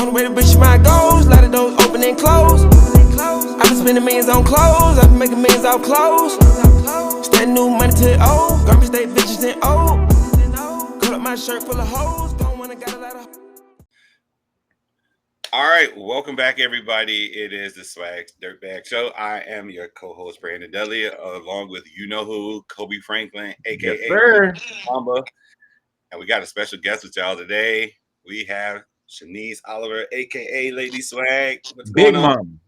On the way to reach my goals, lot of doors open and close. I've been spending millions on clothes, I've been making millions off clothes. Stand new money to the old, garbage stay bitches and old. Cut up my shirt full of hoes, don't wanna got a lot of. All right, welcome back, everybody. It is the Swag Dirtbag Show. I am your co-host, Brandon Dudley, along with you-know-who, Kobe Franklin, a.k.a. Mamba. And we got a special guest with y'all today. We have Shanice Oliver, a.k.a. Lady Swag. What's Big going on? Mom.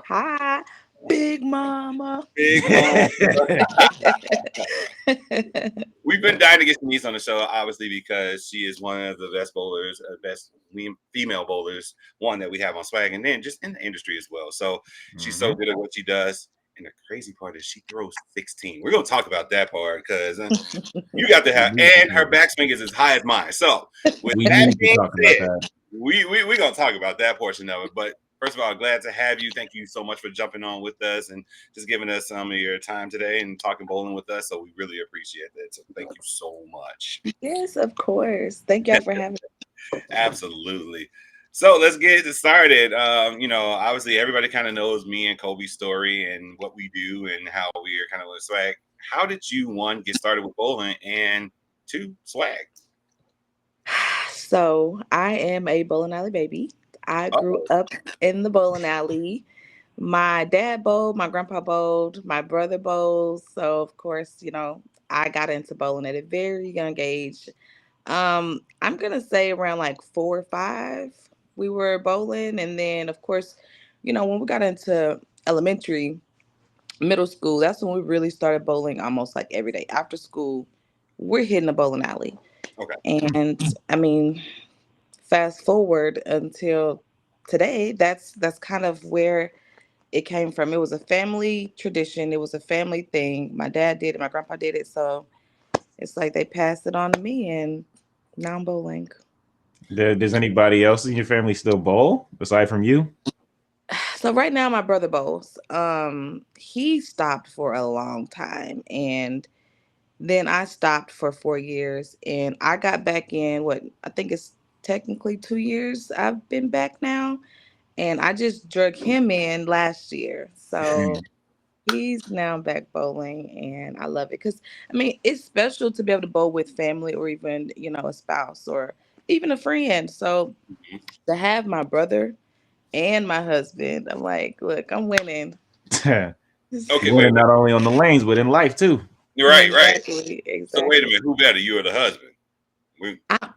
Hi, Big Mama. Big Mom. We've been dying to get Shanice on the show, obviously, because she is one of the best bowlers, best female bowlers, one that we have on Swag, and then just in the industry as well. So she's so good at what she does. And the crazy part is she throws 16. We're going to talk about that part because you got to have, and her backswing is as high as mine. So with that being said, we're going to talk about that portion of it. But first of all, glad to have you. Thank you so much for jumping on with us and just giving us some of your time today and talking bowling with us. So we really appreciate that. So thank you so much. Yes, of course. Thank y'all for having me. Absolutely. So let's get it started. Obviously everybody kind of knows me and Kobe's story and what we do and how we are kind of with Swag. How did you, one, get started with bowling, and two, Swag? So I am a bowling alley baby. I grew up in the bowling alley. My dad bowled, my grandpa bowled, my brother bowled. So of course, I got into bowling at a very young age. I'm gonna say around like 4 or 5, we were bowling, and then of course, when we got into elementary, middle school, that's when we really started bowling almost like every day. After school, we're hitting the bowling alley. Okay. And I mean, fast forward until today, that's kind of where it came from. It was a family tradition. It was a family thing. My dad did it. My grandpa did it. So it's like they passed it on to me, and now I'm bowling. Does anybody else in your family still bowl aside from you? So right now my brother bowls. He stopped for a long time, and then I stopped for 4 years, and I got back in what I think is technically 2 years. I've been back now, and I just drug him in last year. So he's now back bowling, and I love it because I mean it's special to be able to bowl with family or even a spouse or even a friend. So to have my brother and my husband, I'm like, look, I'm winning. Okay, winning not only on the lanes but in life too. Right. Exactly. So wait a minute, who better, you or the husband?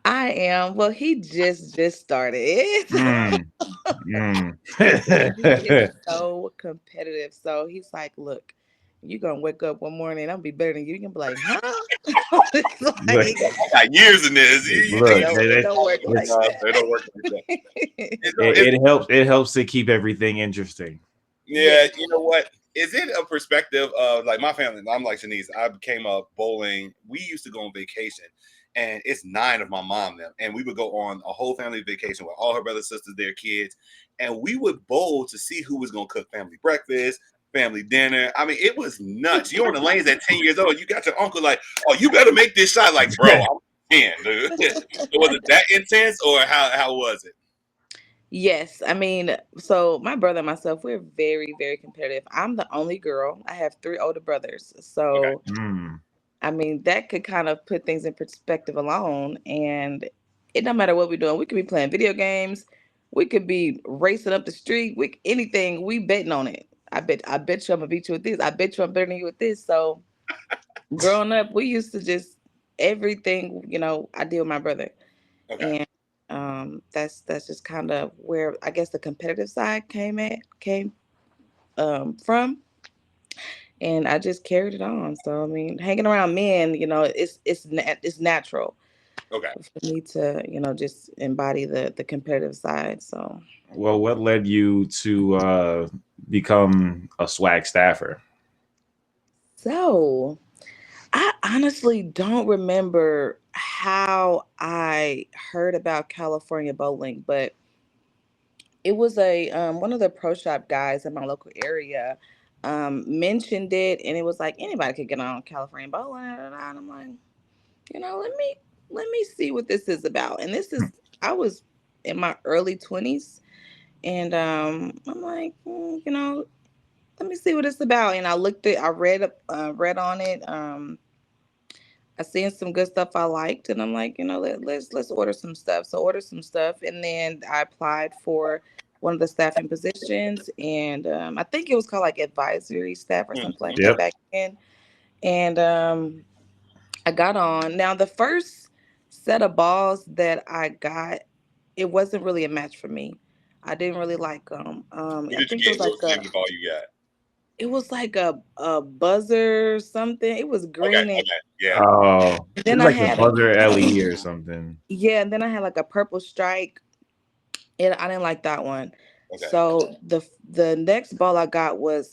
I am. Well, he just started. He is so competitive. So he's like, look, you're gonna wake up one morning and I'll be better than you. You can be like, huh? It's like, I got years in this. It don't work like that. It don't work like that. It helps to keep everything interesting. Yeah, you know what? Is it a perspective of like my family? I'm like Shanice. I came up bowling. We used to go on vacation, and it's 9 of my mom them, and we would go on a whole family vacation with all her brothers, sisters, their kids, and we would bowl to see who was gonna cook family breakfast, family dinner. I mean, it was nuts. You're on the lanes at 10 years old. You got your uncle like, oh, you better make this shot. Like, bro, I'm 10, dude. Was it that intense, or how was it? Yes, I mean, so my brother and myself, we're very, very competitive. I'm the only girl. I have 3 older brothers. So, I mean, that could kind of put things in perspective alone. And it don't matter what we're doing. We could be playing video games. We could be racing up the street. Anything. We betting on it. I bet you I'm gonna beat you with this. I bet you I'm better than you with this. So, growing up, we used to just everything. I did with my brother. Okay. And that's just kind of where I guess the competitive side came from, and I just carried it on. So I mean, hanging around men, it's natural Okay. for me to just embody the competitive side. So well, what led you to become a Swag staffer? So I honestly don't remember how I heard about California bowling, but it was a one of the pro shop guys in my local area mentioned it, and it was like anybody could get on California bowling, and I'm like, let me see what this is about. And this is I was in my early 20s. And I'm like, let me see what it's about. And I read on it. I seen some good stuff I liked, and I'm like, let's order some stuff. So order some stuff, and then I applied for one of the staffing positions, and I think it was called like advisory staff or something like that Yep. back then. And I got on. Now the first set of balls that I got, it wasn't really a match for me. I didn't really like them. What I did you think it was get? What like was the name of the ball you got? a buzzer or something. It was Okay, green, and okay, yeah, Oh, then it's I like a had buzzer LE or something. yeah, and then I had like a purple strike, and I didn't like that one. okay, So the next ball I got was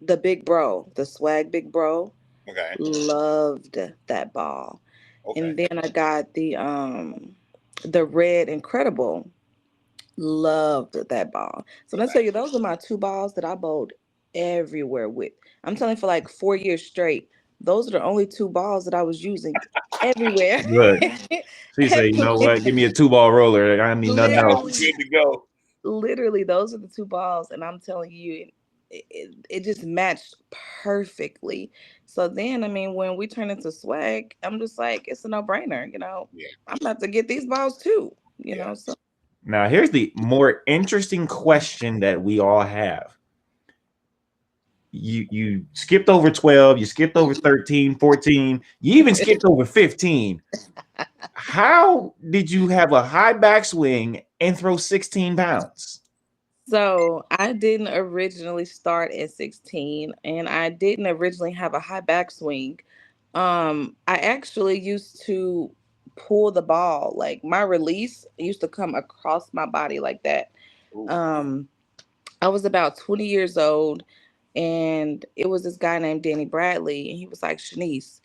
the big bro, the swag big bro. okay, Loved that ball. okay. And then I got the red incredible. Loved that ball. So let's tell Nice. you, those are my two balls that I bowled everywhere with. I'm telling you, for like 4 years straight. Those are the only two balls that I was using everywhere. Look, she say, you know Everywhere. what? Give me a 2-ball roller. I don't need nothing else. Literally, Good to go. literally, those are the two balls, and I'm telling you, it just matched perfectly. So then, I mean, when we turn into swag, I'm just like, it's a no-brainer. Yeah, I'm about to get these balls too. yeah. So Now, here's the more interesting question that we all have. You skipped over 12, you skipped over 13, 14, you even skipped over 15. How did you have a high backswing and throw 16 pounds? So I didn't originally start at 16, and I didn't originally have a high backswing. I actually used to pull the ball, like my release used to come across my body like that. Ooh. Um, I was about 20 years old, and it was this guy named Danny Bradley, and he was like, Shanice,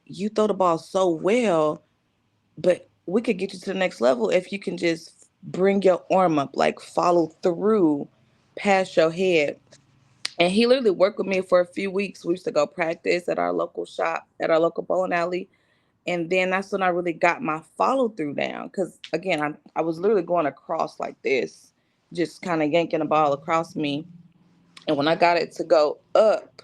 you throw the ball so well, but we could get you to the next level if you can just bring your arm up, like follow through past your head. And he literally worked with me for a few weeks. We used to go practice at our local shop, at our local bowling alley. And then that's when I really got my follow through down. Because again, I was literally going across like this, just kind of yanking the ball across me. And when I got it to go up,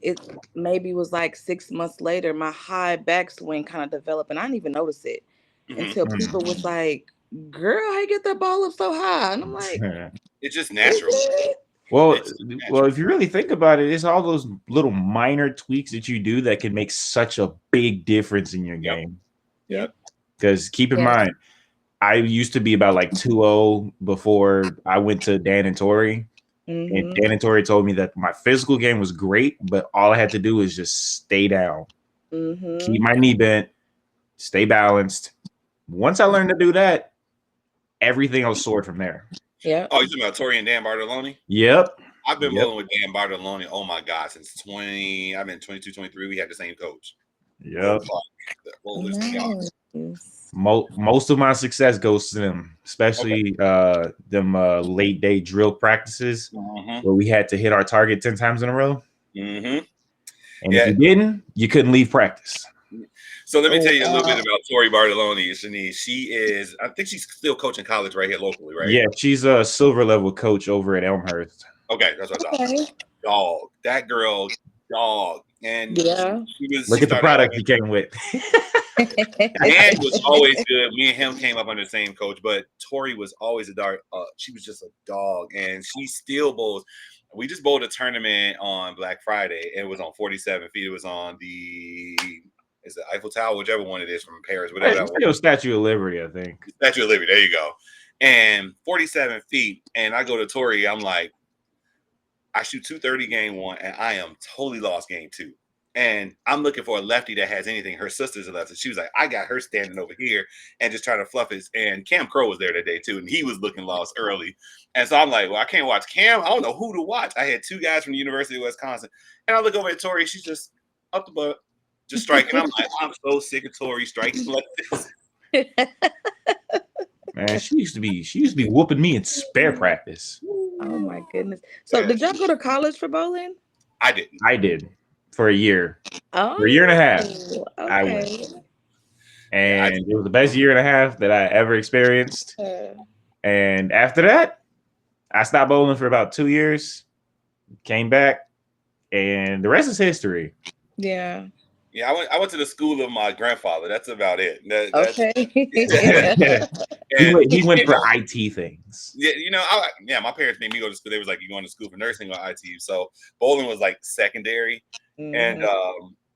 it maybe was like 6 months later, my high backswing kind of developed, and I didn't even notice it Hmm. until people was like, "Girl, how you get that ball up so high?" And I'm like, It's just "Is natural. it?" Well, It's just well, natural. if you really think about it, it's all those little minor tweaks that you do that can make such a big difference in your Yep. game. Yep. Because keep in Yeah. mind, I used to be about like 2-0 before I went to Dan and Tori. And Mm-hmm. Dan and Tori told me that my physical game was great, but all I had to do was just stay down, keep Mm-hmm. my knee bent, stay balanced. Once I learned to do that, everything else soared from there. Yeah. Oh, you talking about Tori and Dan Bartoloni? Yep. I've been Yep. bowling with Dan Bartoloni. Oh my God, since 20, I've been 22, 23. We had the same coach. Will Yep. Clark, the bowlers and y'all. Nice. Most of my success goes to them, Okay. especially them late day drill practices Mm-hmm. where we had to hit our target 10 times in a row. Mm-hmm. And if Yeah. you didn't, you couldn't leave practice. So let me Oh, tell you a little bit wow. about Tori Bartoloni, Shanice. She is, I think she's still coaching college right here locally, right? Yeah, she's a silver level coach over at Elmhurst. Okay, that's what I thought. Okay. Dog. That girl, dog. And Yeah. Look she at the started out product you came with. Dan was always good. Me and him came up under the same coach, but Tori was always a dart. She was just a dog, and she still bowls. We just bowled a tournament on Black Friday. It was on 47 feet. It was on is it Eiffel Tower, whichever one it is from Paris, whatever that was. Still Statue of Liberty, I think. Statue of Liberty. There you go. And 47 feet. And I go to Tori. I'm like, I shoot 230 game one, and I am totally lost game two. And I'm looking for a lefty that has anything. Her sister's a lefty. She was like, I got her standing over here and just trying to fluff it. And Cam Crow was there that day too, and he was looking lost early. And so I'm like, well, I can't watch Cam. I don't know who to watch. I had two guys from the University of Wisconsin, and I look over at Tori. She's just up the butt, just striking. I'm like, I'm so sick of Tori striking like this. Man, she used to be whooping me in spare practice. Oh my goodness. So Yeah. did y'all go to college for bowling? I didn't. I did for a year. Oh, For a year and a half, I okay. went. and it was the best year and a half that I ever experienced. And after that, I stopped bowling for about 2 years, came back, and the rest is history. Yeah. Yeah, I went to the school of my grandfather. That's about it. Okay. He went for IT things. Yeah, my parents made me go to school. They was like, "You going to school for nursing or IT?" So bowling was like secondary, and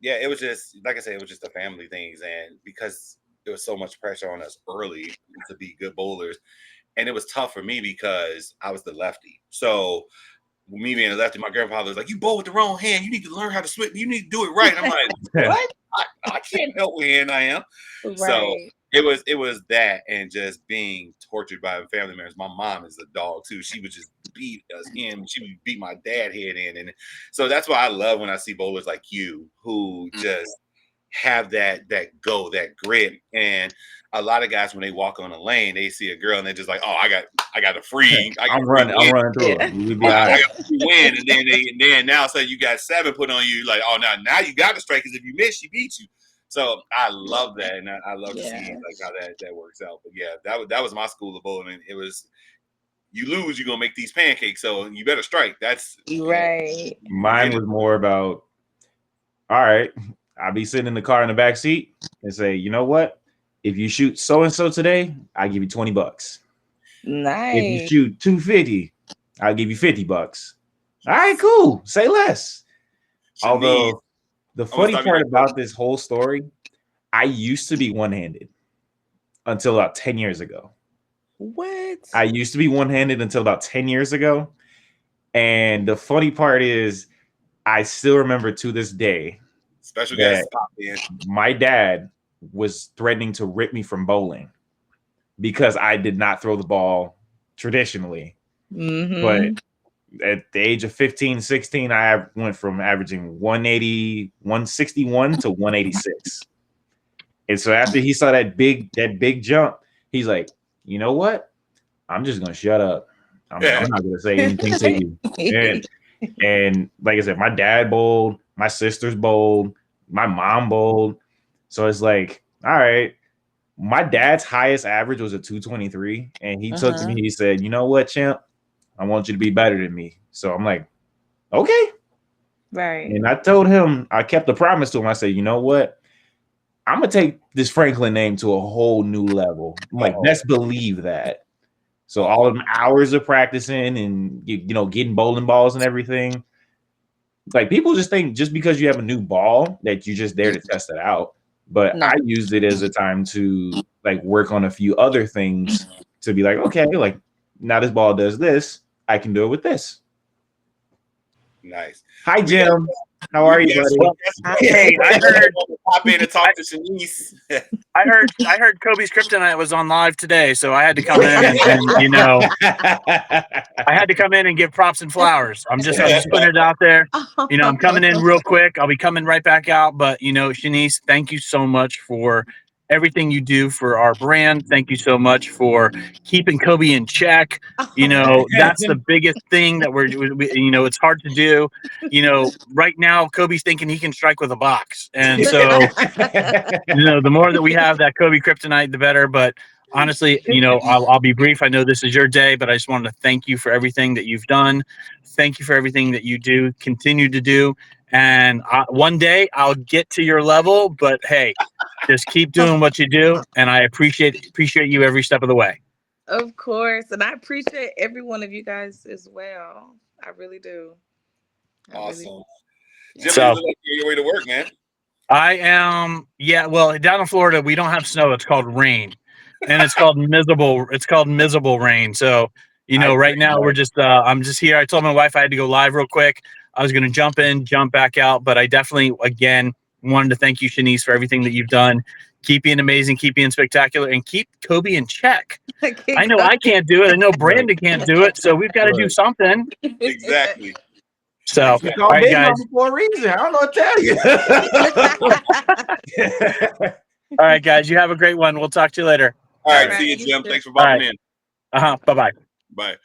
yeah, it was just like I said, it was just the family things, and because there was so much pressure on us early to be good bowlers, and it was tough for me because I was the lefty. So me being a lefty, my grandfather was like, "You bowl with the wrong hand. You need to learn how to switch. You need to do it right." And I'm like, "What? I can't help what hand I am." Right. So it was that, and just being tortured by family members. My mom is a dog too. She would just beat us in. She would beat my dad head in, and so that's why I love when I see bowlers like you who just have that grit. And a lot of guys, when they walk on a lane, they see a girl and they're just like, "Oh, I got a free. I'm running through it. We'd be all right. I got a free win." And then now so you got 7 put on you, like, "Oh, now you got to strike because if you miss, she beats you." So I love that, and I love to see like how that works out. But yeah, that was my school of bowling. It was, you lose, you're gonna make these pancakes, so you better strike. That's right. Mine was more about, all right, I'll be sitting in the car in the back seat and say, you know what? If you shoot so and so today, I'll give you $20. Nice. If you shoot 250, I'll give you $50. All right, cool. Say less. Shanice. Although the funny part about this whole story, I used to be one-handed until about 10 years ago. What? I used to be one-handed until about 10 years ago. And the funny part is, I still remember to this day, special guest pop in. My dad was threatening to rip me from bowling because I did not throw the ball traditionally. But at the age of 15, 16, I went from averaging 180, 161 to 186. And so after he saw that big jump, he's like, you know what? I'm just going to shut up. I'm not going to say anything to you. And like I said, my dad bowled, my sisters bowled, my mom bowled. So it's like, all right, my dad's highest average was a 223. And he took me, he said, you know what, champ? I want you to be better than me. So I'm like, okay. Right. And I told him, I kept the promise to him. I said, you know what? I'm going to take this Franklin name to a whole new level. I'm like, let's believe that. So all of them hours of practicing and, getting bowling balls and everything. Like, people just think just because you have a new ball that you're just there to test it out. But I used it as a time to like work on a few other things to be like, okay, like now this ball does this. I can do it with this. Nice. Hi, Jim. How are you, buddy? Hey, I heard pop in and talk to Shanice. I heard Kobe's Kryptonite was on live today, so I had to come in and I had to come in and give props and flowers. I'm just putting it out there. I'm coming in real quick. I'll be coming right back out. But Shanice, thank you so much for everything you do for our brand. Thank you so much for keeping Kobe in check. That's the biggest thing that we it's hard to do. Right now Kobe's thinking he can strike with a box. And so, the more that we have that Kobe Kryptonite, the better. But honestly, I'll be brief. I know this is your day, but I just wanted to thank you for everything that you've done. Thank you for everything that you do, continue to do. And one day I'll get to your level, but hey, just keep doing what you do. And I appreciate you every step of the way. Of course. And I appreciate every one of you guys as well. I really do. Awesome. Jim, you look like you're on your way to work, man. I am. Yeah. Well, down in Florida, we don't have snow. It's called rain, and it's called miserable. It's called miserable rain. So, right now we're just. I'm just here. I told my wife I had to go live real quick. I was going to jump in, jump back out, but I definitely, again, wanted to thank you, Shanice, for everything that you've done. Keep being amazing, keep being spectacular, and keep Kobe in check. I know I can't do it. I know Brandon can't do it. So we've got to do something. Exactly. So, all right, guys. For a reason. I don't know what to tell you. All right, guys. You have a great one. We'll talk to you later. All right. See you, Jim. Thanks for popping in. Bye-bye. Bye.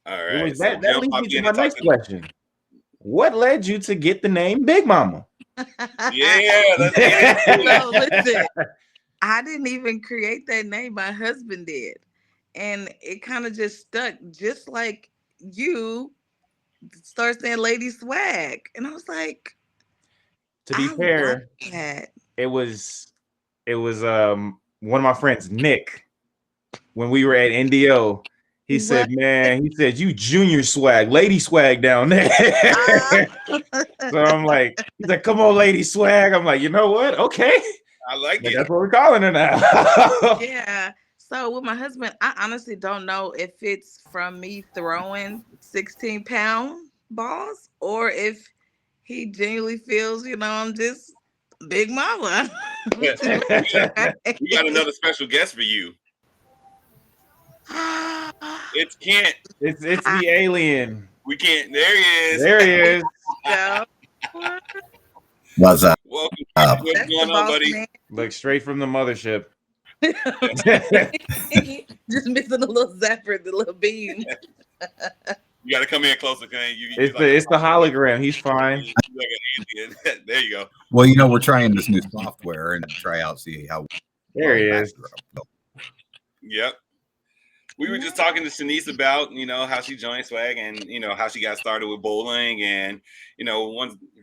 All right. That leads me to my next question. what led you to get the name Big Mama? Yeah, let's get it. No, listen, I didn't even create that name. My husband did. And it kind of just stuck, just like you start saying Lady Swag. And I was like, To be I like fair, that. it was one of my friends, Nick, when we were at NDO. He said, "Man, he said you junior swag, lady swag down there." So I'm like, he's like, "Come on, lady swag." I'm like, you know what? Okay, I like it. that's what we're calling her now. Yeah. So with my husband, I honestly don't know if it's from me throwing 16-pound balls or if he genuinely feels, I'm just Big Mama. We got another special guest for you. It's Kent. It's the alien. We can't. There he is. There he is. Yeah. What's up? Welcome. Up. What's That's the going on, boss buddy? man. Like straight from the mothership. Just missing a little zapper, the little beam. You got to come in closer, okay? It's the hologram. He's fine. Like an alien. There you go. Well, we're trying this new software and try out, see how. There he is. Yep. We were just talking to Shanice about, how she joined Swag and, how she got started with bowling. And, if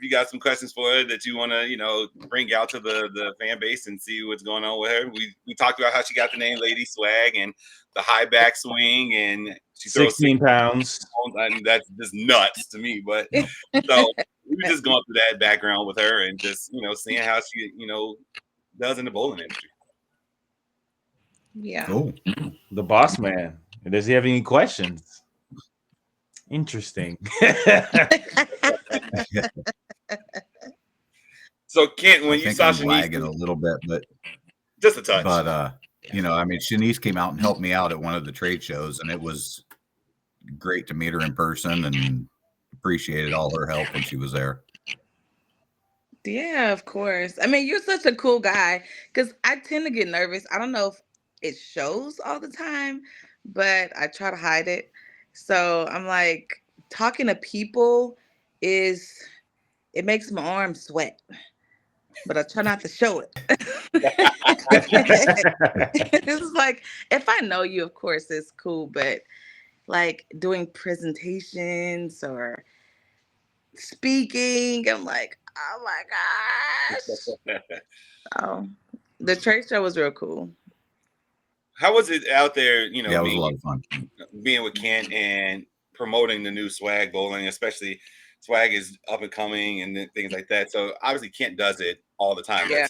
you got some questions for her that you want to, bring out to the fan base and see what's going on with her. We talked about how she got the name Lady Swag and the high back swing. And she throws 16 pounds. And that's just nuts to me. But so we were just going through that background with her and just, seeing how she, does in the bowling industry. Yeah. Cool. The boss man. Does he have any questions? Interesting. So Kent, when you saw I'm Shanice, lagging a little bit, but just a touch. But Shanice came out and helped me out at one of the trade shows, and it was great to meet her in person and appreciated all her help when she was there. Yeah, of course. I mean, you're such a cool guy because I tend to get nervous. I don't know if it shows all the time, but I try to hide it. So I'm like, talking to people it makes my arms sweat, but I try not to show it. It's like, if I know you, of course, it's cool, but like doing presentations or speaking, I'm like, oh my gosh. Oh, the trade show was real cool. How was it out there, Yeah, it was a lot of fun. being with Kent and promoting the new Swag bowling, especially Swag is up and coming and things like that. So obviously Kent does it all the time. Yeah.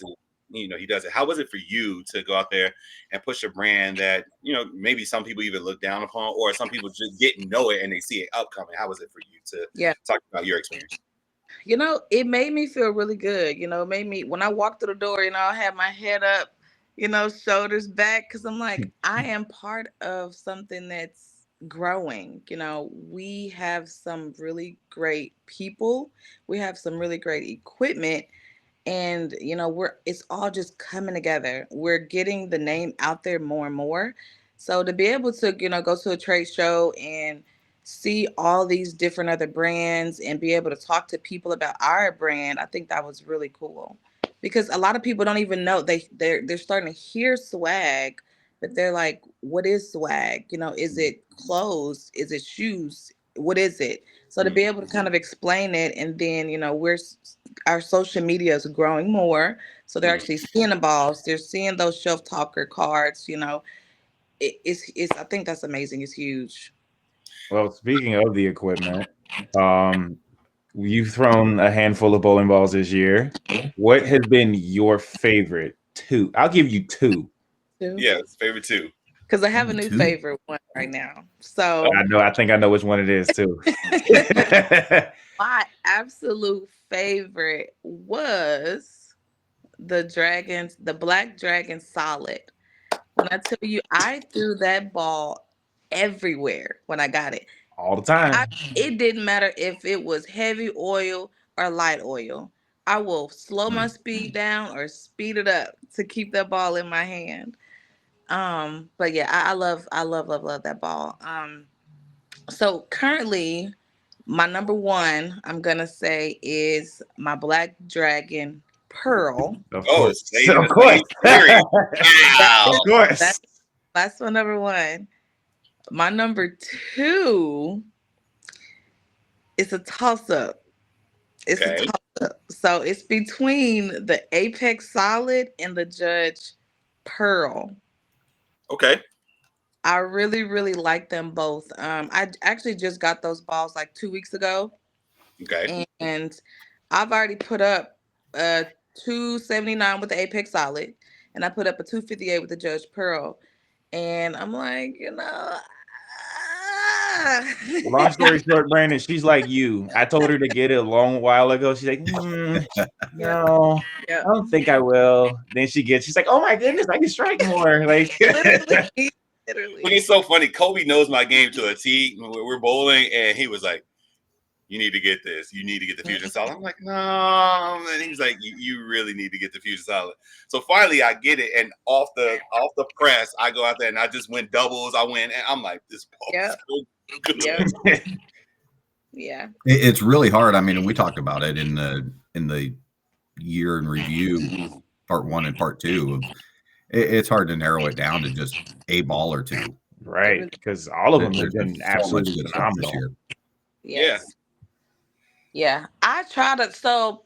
He does it. How was it for you to go out there and push a brand that, maybe some people even look down upon, or some people just didn't know it and they see it upcoming? How was it for you to talk about your experience? It made me feel really good. It made me, when I walked through the door, I had my head up, shoulders back, because I'm like, I am part of something that's growing. We have some really great people. We have some really great equipment. And, it's all just coming together. We're getting the name out there more and more. So to be able to, go to a trade show and see all these different other brands and be able to talk to people about our brand, I think that was really cool. Because a lot of people don't even know they're starting to hear swag, but they're like, what is swag? Is it clothes? Is it shoes? What is it? So to be able to kind of explain it, and then our social media is growing more, so they're actually seeing the balls, they're seeing those shelf talker cards. It's I think that's amazing. It's huge. Well, speaking of the equipment, you've thrown a handful of bowling balls this year. What has been your favorite two? I'll give you two. Yeah, favorite two. Because I have a new favorite one right now. So I think I know which one it is too. my absolute favorite was the Black Dragon Solid. When I tell you, I threw that ball everywhere when I got it. All the time. It didn't matter if it was heavy oil or light oil. I will slow my speed down or speed it up to keep that ball in my hand. But yeah, I love that ball. So currently My number one, I'm gonna say, is my Black Dragon Pearl. Of Oh, course. stayed in Of the course. same series. Of Wow. course. That's my number one. My number two is a toss up. It's a Okay. toss up. So it's between the Apex Solid and the Judge Pearl. Okay. I really, really like them both. I actually just got those balls like 2 weeks ago, Okay. and I've already put up a 279 with the Apex Solid, and I put up a 258 with the Judge Pearl, and I'm like, Long story short, Brandon, she's like you. I told her to get it a long while ago. She's like, yeah, no, yeah, I don't think I will. Then she's like, oh my goodness, I can strike more. Like, literally, But literally, it's so funny. Kobe knows my game to a T. We're bowling, and he was like, "You need to get this. You need to get the fusion solid." I'm like, "No," and he's like, "You really need to get the fusion solid." So finally, I get it, and off the press, I go out there and I just win doubles. I win, and I'm like, "This ball is yep, so good." yep, yeah, It's really hard. I mean, and we talked about it in the year in review, part 1 and part 2. It's hard to narrow it down to just a ball or two. right, because all of them have There's been so much absolutely good stuff this phenomenal. year. yes, yeah. I try to so.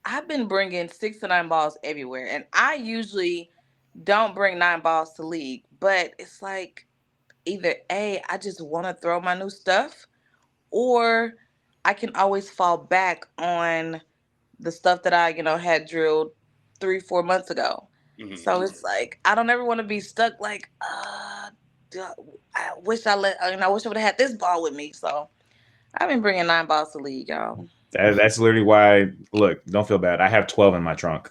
I've been bringing 6 to 9 balls everywhere, and I usually don't bring 9 balls to league, but it's like either A, I just want to throw my new stuff, or I can always fall back on the stuff that I, had drilled 3, 4 months ago. Mhm. So it's like I don't ever want to be stuck like, I wish I wish I would have had this ball with me. So I've been bringing 9 balls to league, y'all. That's literally why. Look, don't feel bad. I have 12 in my trunk.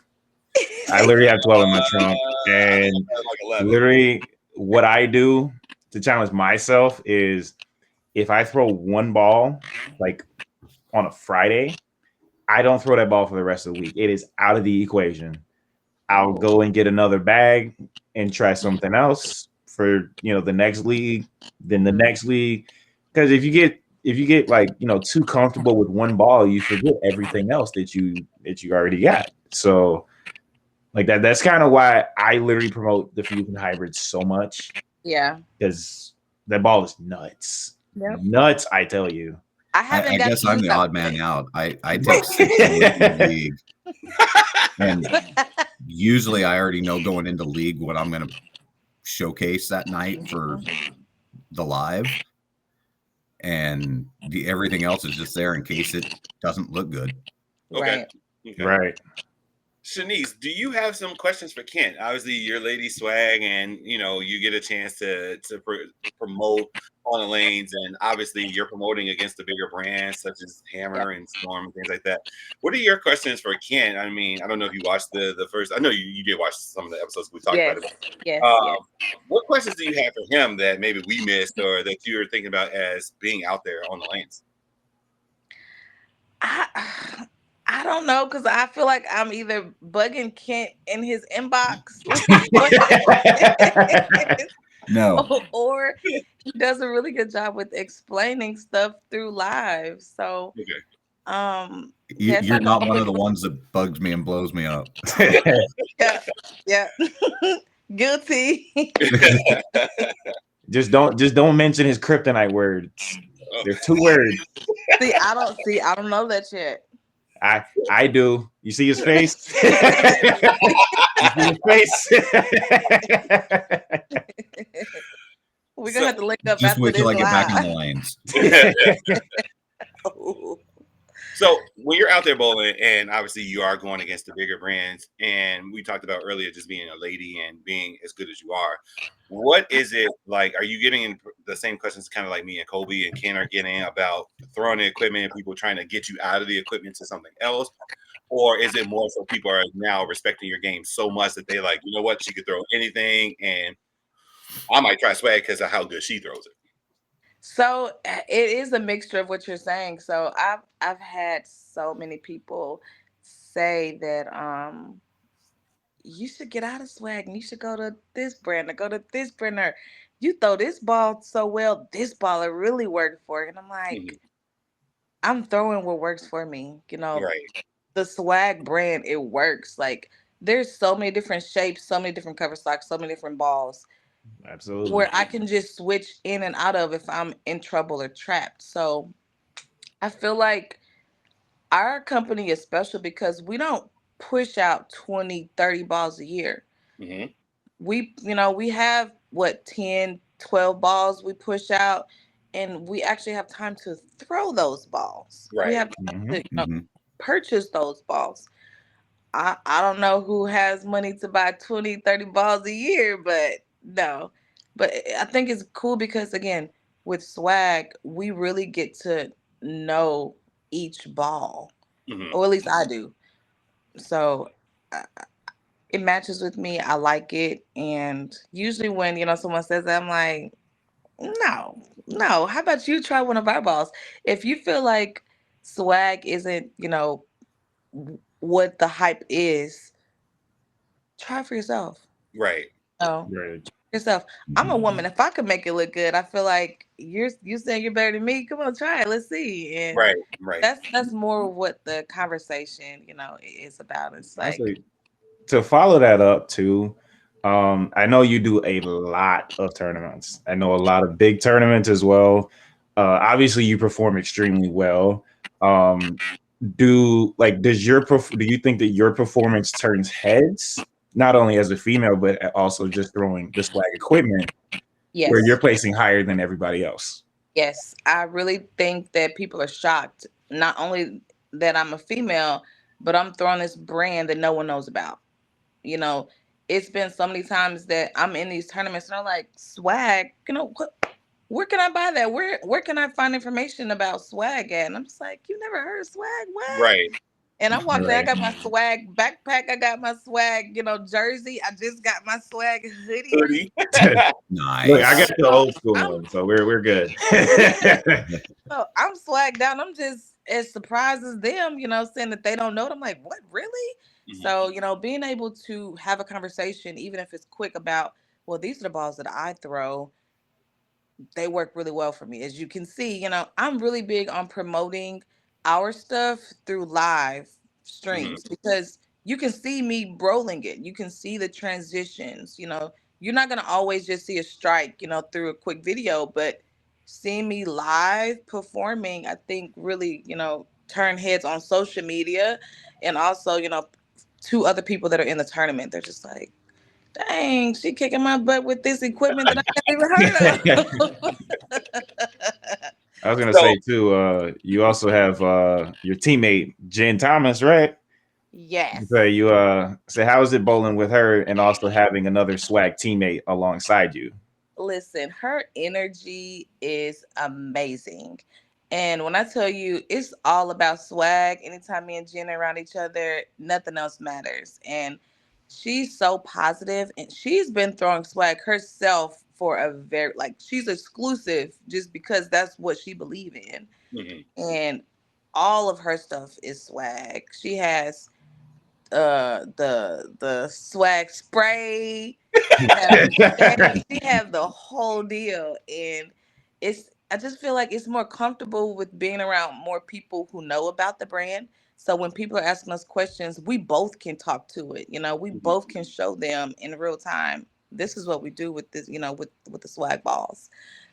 I literally have 12 in my trunk, and Like 11. literally what I do to challenge myself is if I throw one ball like on a Friday, I don't throw that ball for the rest of the week. It is out of the equation. I'll go and get another bag and try something else for the next league, then the next league. Because if you get like too comfortable with one ball, you forget everything else that you already got. So like that's kind of why I literally promote the fusion hybrid so much. Yeah. Because that ball is nuts. Yep. Nuts, I tell you. I guess I'm the odd man out. I take 6 to win the league. And usually I already know going into league what I'm going to showcase that night for the live. And everything else is just there in case it doesn't look good. Okay. Right. Shanice, do you have some questions for Kent? Obviously, you're Lady Swag, and you get a chance to promote on the lanes, and obviously you're promoting against the bigger brands such as Hammer and Storm and things like that. What are your questions for Kent? I mean, I don't know if you watched the first. I know you did watch some of the episodes we talked about it. Yes. What questions do you have for him that maybe we missed or that you're thinking about as being out there on the lanes? I don't know, because I feel like I'm either bugging Kent in his inbox No. or he does a really good job with explaining stuff through live. So You're not one of the ones that bugs me and blows me up. Yeah. Guilty. Just don't mention his kryptonite words. There's 2 words. I don't know that yet. I do. You see his face? You see his face? We're gonna have to link up. Just after wait till I this get back on live. the lanes. So when you're out there bowling, and obviously you are going against the bigger brands, and we talked about earlier just being a lady and being as good as you are, what is it like? Are you getting the same questions kind of like me and Kobe and Ken are getting about throwing the equipment and people trying to get you out of the equipment to something else? Or is it more so people are now respecting your game so much that they're like, you know what, she could throw anything and I might try swag because of how good she throws it? So it is a mixture of what you're saying. So I've had so many people say that you should get out of swag and you should go to this brand or go to this brander. you throw this ball so well, this ball it really worked for you. And I'm like, I'm throwing what works for me. Right. The swag brand, it works. Like there's so many different shapes, so many different cover stocks, so many different balls Absolutely. where I can just switch in and out of if I'm in trouble or trapped. So I feel like our company is special because we don't push out 20, 30 balls a year. Mm-hmm. We have what, 10, 12 balls we push out, and we actually have time to throw those balls. We Right. have time to Mm-hmm. purchase those balls. I don't know who has money to buy 20, 30 balls a year, but no. But I think it's cool because, again, with swag, we really get to know each ball, Mm-hmm. or at least I do. So it matches with me. I like it. And usually when, someone says that, I'm like, no, no. How about you try one of our balls? If you feel like swag isn't, what the hype is, try for yourself. Right. Oh, Right. yourself. I'm a woman. If I could make it look good, I feel like you saying you're better than me. Come on, try it. Let's see. And Right. Right. that's more what the conversation, is about. It's like, Honestly, to follow that up too, I know you do a lot of tournaments. I know a lot of big tournaments as well. Obviously, you perform extremely well. Um, do you think that your performance turns heads not only as a female but also just throwing the swag equipment where you're yes. placing higher than everybody else? Yes, I really think that people are shocked. Not only that I'm a female, but I'm throwing this brand that no one knows about. You know, it's been so many times that I'm in these tournaments and I'm like, swag, where can I buy that? Where can I find information about swag at? And I'm just like, you never heard of swag? What? Right. And I walked in, I Right. got my swag backpack, I got my swag, jersey. I just got my swag hoodie. Hoodie. Look, I Nice. got the old school I'm one, so we're good. So I'm swagged out. I'm just as surprised as them, saying that they don't know it. I'm like, what, really? Mhm. So, being able to have a conversation, even if it's quick, about, well, these are the balls that I throw, they work really well for me. As you can see, I'm really big on promoting our stuff through live Mhm. streams because you can see me rolling it. You can see the transitions. You're not going to always just see a strike, through a quick video, but seeing me live performing, I think really, turn heads on social media. And also, two other people that are in the tournament, they're just like, dang, she kicking my butt with this equipment that I never even heard of. I was gonna So say too, you also have your teammate Jen Thomas, right? So Yes. you say how is it bowling with her and also having another swag teammate alongside you? Listen, her energy is amazing. And when I tell you it's all about swag, anytime me and Jen are around each other, nothing else matters. And she's so positive and she's been throwing swag herself for a very, like, she's exclusive just because that's what she believes in. mhm. And all of her stuff is swag. She has the swag spray. She have the shade. She have the whole deal, and I just feel like it's more comfortable with being around more people who know about the brand. So when people are asking us questions, we both can talk to it. We Mhm. both can show them in real time. This is what we do with this. With the swag balls.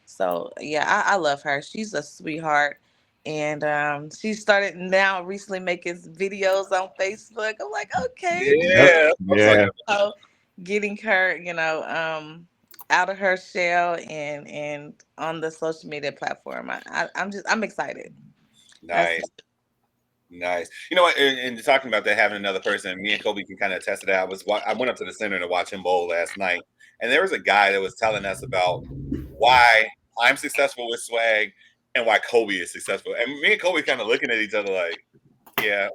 So yeah, I love her. She's a sweetheart. And she started now recently making videos on Facebook. I'm like, okay, Yep. Yeah. I'm Yeah. talking so getting her, out of her shell and on the social media platform. I'm excited. That's nice. Nice. You know what? And talking about that, having another person, me and Kobe can kind of attest to that. I went up to the center to watch him bowl last night, and there was a guy that was telling us about why I'm successful with swag and why Kobe is successful. And me and Kobe kind of looking at each other like, yeah,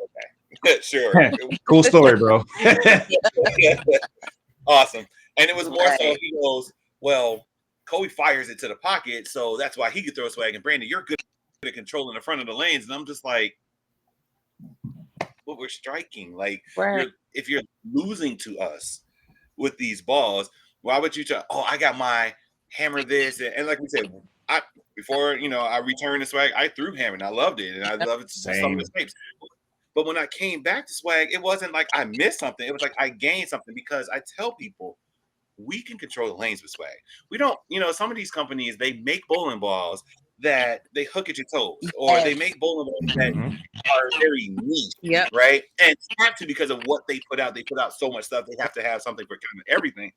okay, sure, Cool story, bro. awesome. And it was more so right. he goes, well, Kobe fires it to the pocket, so that's why he could throw swag. And Brandon, you're good at controlling the front of the lanes, and I'm just like, what we're striking. Like Right. if you're losing to us with these balls, why would you try? Oh, I got my hammer this, and like we said, before I returned to swag, I threw hammer and I loved it, and I loved some of the shapes. But when I came back to swag, it wasn't like I missed something. It was like I gained something, because I tell people we can control the lanes with swag. We don't, some of these companies, they make bowling balls that they hook at your toes, or they make bowling balls that are very niche, right? And it's not because of what they put out. They put out so much stuff. They have to have something for kind of everything.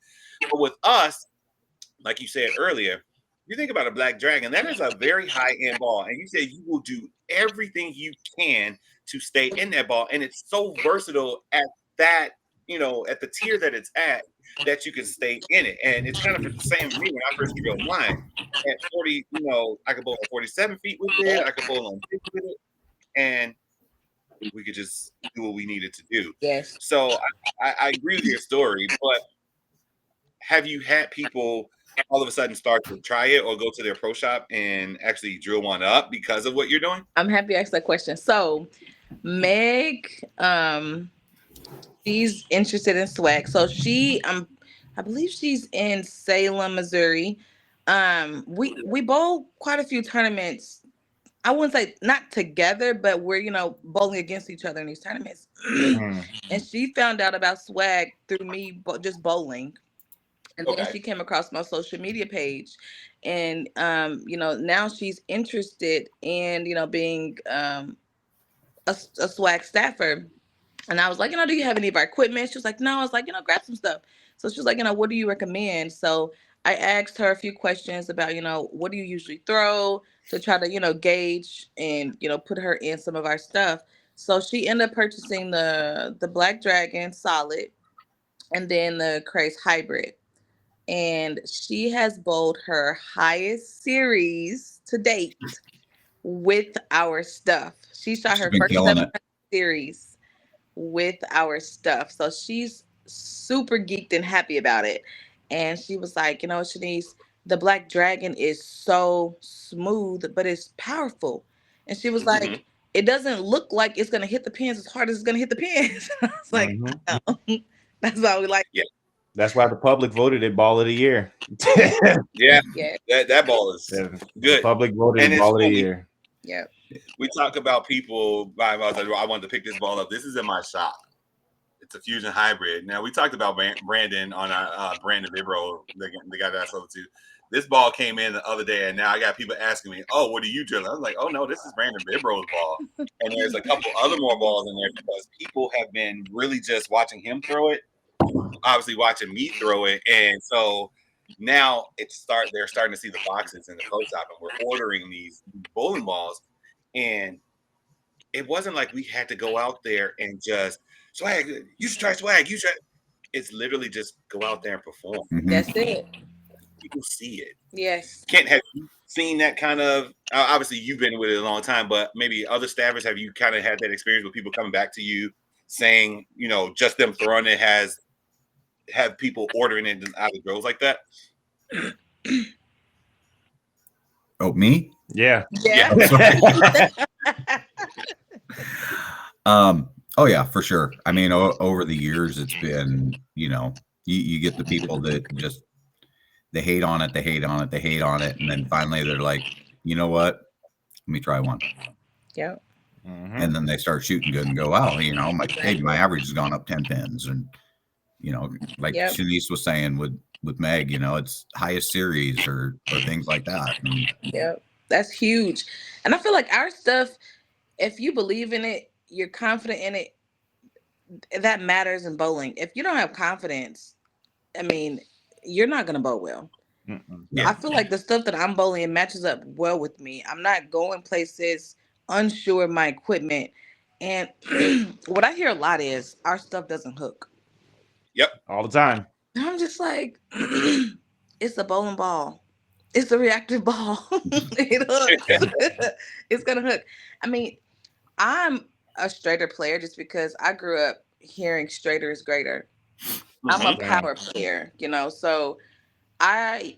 But with us, like you said earlier, you think about a Black Dragon, that is a very high-end ball. And you say you will do everything you can to stay in that ball. And it's so versatile at that, at the tier that it's at, that you can stay in it. And it's kind of the same for me when I first drilled mine. At 40, I could bowl on 47 feet with it. I could bowl on 50 with it. And we could just do what we needed to do. Yes. So I agree with your story, but have you had people all of a sudden start to try it or go to their pro shop and actually drill one up because of what you're doing? I'm happy you asked that question. So Meg, she's interested in swag. So I believe she's in Salem, Missouri. We bowl quite a few tournaments. I wouldn't say not together, but we're, bowling against each other in these tournaments. And she found out about swag through me just bowling. And then she came across my social media page, and now she's interested in being a swag staffer. And I was like, do you have any of our equipment? She was like, no. I was like, grab some stuff. So she was like, what do you recommend? So I asked her a few questions about, what do you usually throw, to try to gauge and put her in some of our stuff. So she ended up purchasing the Black Dragon Solid, and then the Craze Hybrid. And she has bowled her highest series to date with our stuff. She shot her first 700 series with our stuff. So she's super geeked and happy about it. And she was like, Shanice, the Black Dragon is so smooth, but it's powerful. And she was like, it doesn't look like it's going to hit the pins as hard as it's going to hit the pins. I was like, no. That's why we like it. That's why the public voted it ball of the year. Yeah. That ball is good. The public voted it ball of the year. Yeah. We talk about people. I was like, I wanted to pick this ball up. This is in my shop. It's a Fusion Hybrid. Now, we talked about Brandon on our Brandon Vibro, the guy that I sold to. This ball came in the other day, and now I got people asking me, "Oh, what are you drilling?" I was like, "Oh no, this is Brandon Vibro's ball." And there's a couple other more balls in there because people have been really just watching him throw it. Obviously watching me throw it, and so now they're starting to see the boxes in the pro shop, and we're ordering these bowling balls. And it wasn't like we had to go out there and just swag, you should try swag, it's literally just go out there and perform. That's it. People see it. Yes. Kent, have you seen that kind of, obviously you've been with it a long time, but maybe other staffers, have you kind of had that experience with people coming back to you saying, just them throwing it have people ordering it out of drills like that? Oh, me? Yeah. Oh yeah, for sure. I mean, over the years, it's been, you get the people that just, they hate on it. And then finally they're like, you know what? Let me try one. Yeah. And then they start shooting good and go, wow, my average has gone up 10 pins. And, like Shanice was saying with Meg, it's highest series or things like that. And, that's huge. And I feel like our stuff, if you believe in it, you're confident in it, that matters in bowling. If you don't have confidence, I mean, you're not going to bowl well. I feel like the stuff that I'm bowling matches up well with me. I'm not going places unsure of my equipment. And what I hear a lot is our stuff doesn't hook. Yep. All the time. I'm just like, it's a bowling ball. It's a reactive ball. It hooks. It's going to hook. I mean, I'm a straighter player just because I grew up hearing straighter is greater. I'm a power player, so I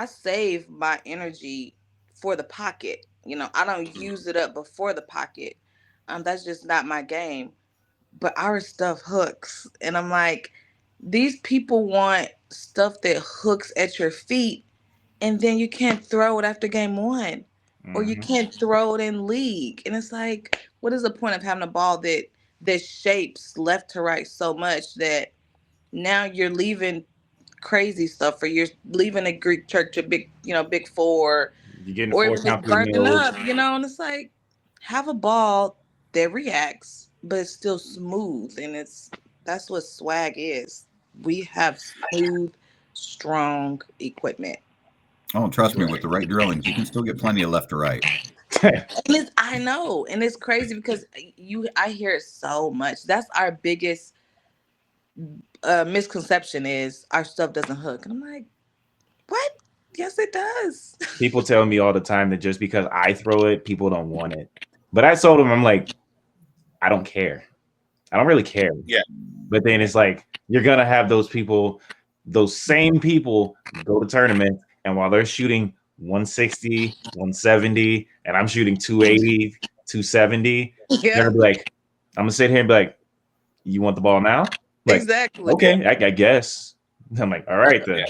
save my energy for the pocket. I don't use it up before the pocket. That's just not my game. But our stuff hooks. And I'm like, these people want stuff that hooks at your feet and then you can't throw it after game one, or you can't throw it in league. And it's like, what is the point of having a ball that shapes left to right so much that now you're leaving crazy stuff, or you're leaving a Greek church, a big four, You're getting or 4 even count just through burning meals. up, and it's like, have a ball that reacts, but it's still smooth, and that's what swag is. We have smooth, strong equipment. Oh, trust me, with the right drillings, you can still get plenty of left to right. And I know, and it's crazy because I hear it so much. That's our biggest misconception, is our stuff doesn't hook, and I'm like, what? Yes, it does. People tell me all the time that just because I throw it, people don't want it. But I told them, I'm like, I don't care. I don't really care. Yeah. But then it's like, you're going to have those people, those same people go to tournaments, and while they're shooting 160, 170, and I'm shooting 280, 270, they're Yeah, going to be like, I'm going to sit here and be like, you want the ball now? Like, exactly. okay, I guess. I'm like, all right then.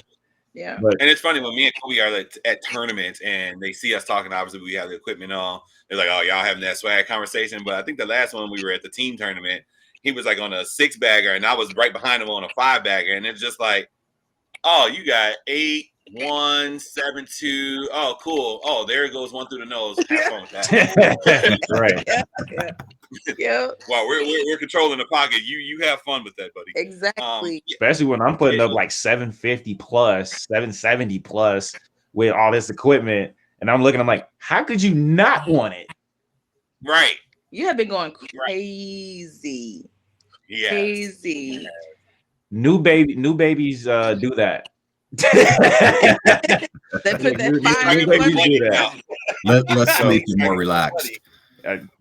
Yeah. But And it's funny when me and Kobe are like at tournaments and they see us talking. Obviously, we have the equipment on. They're like, "Oh, y'all having that swag conversation." But I think the last one we were at the team tournament, he was like on a 6-bagger, and I was right behind him on a 5-bagger, and it's just like, "Oh, you got 8, 1, 7, 2. Oh, cool. Oh, there it goes, one through the nose. Have fun with that." right. Yeah. Well, we're controlling the pocket. You have fun with that, buddy. Exactly. Especially when I'm putting up like 750 plus, 770 plus with all this equipment, and I'm looking, I'm like, how could you not want it? Right. You have been going crazy. Yes. Crazy. New babies do that. They put that fire New in babies blood. do that. Let's sleep more relaxed.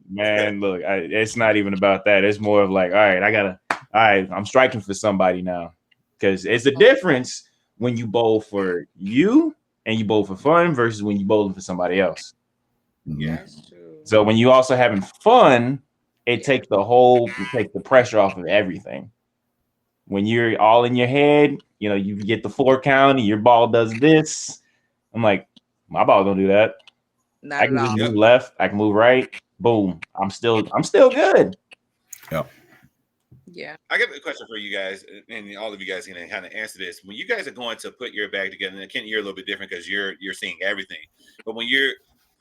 Man, look, it's not even about that. It's more of like, all right, I'm striking for somebody now, because it's a difference when you bowl for you and you bowl for fun versus when you bowling for somebody else. Yeah. That's true. So when you also having fun, it takes the pressure off of everything. When you're all in your head, you get the 4 count and your ball does this. I'm like, my ball don't do that. Not I can at just all. move left. I can move right. Boom. I'm still good. Yeah. I got a question for you guys, and all of you guys can kind of answer this. When you guys are going to put your bag together, and Ken, you're a little bit different because you're seeing everything. But when you're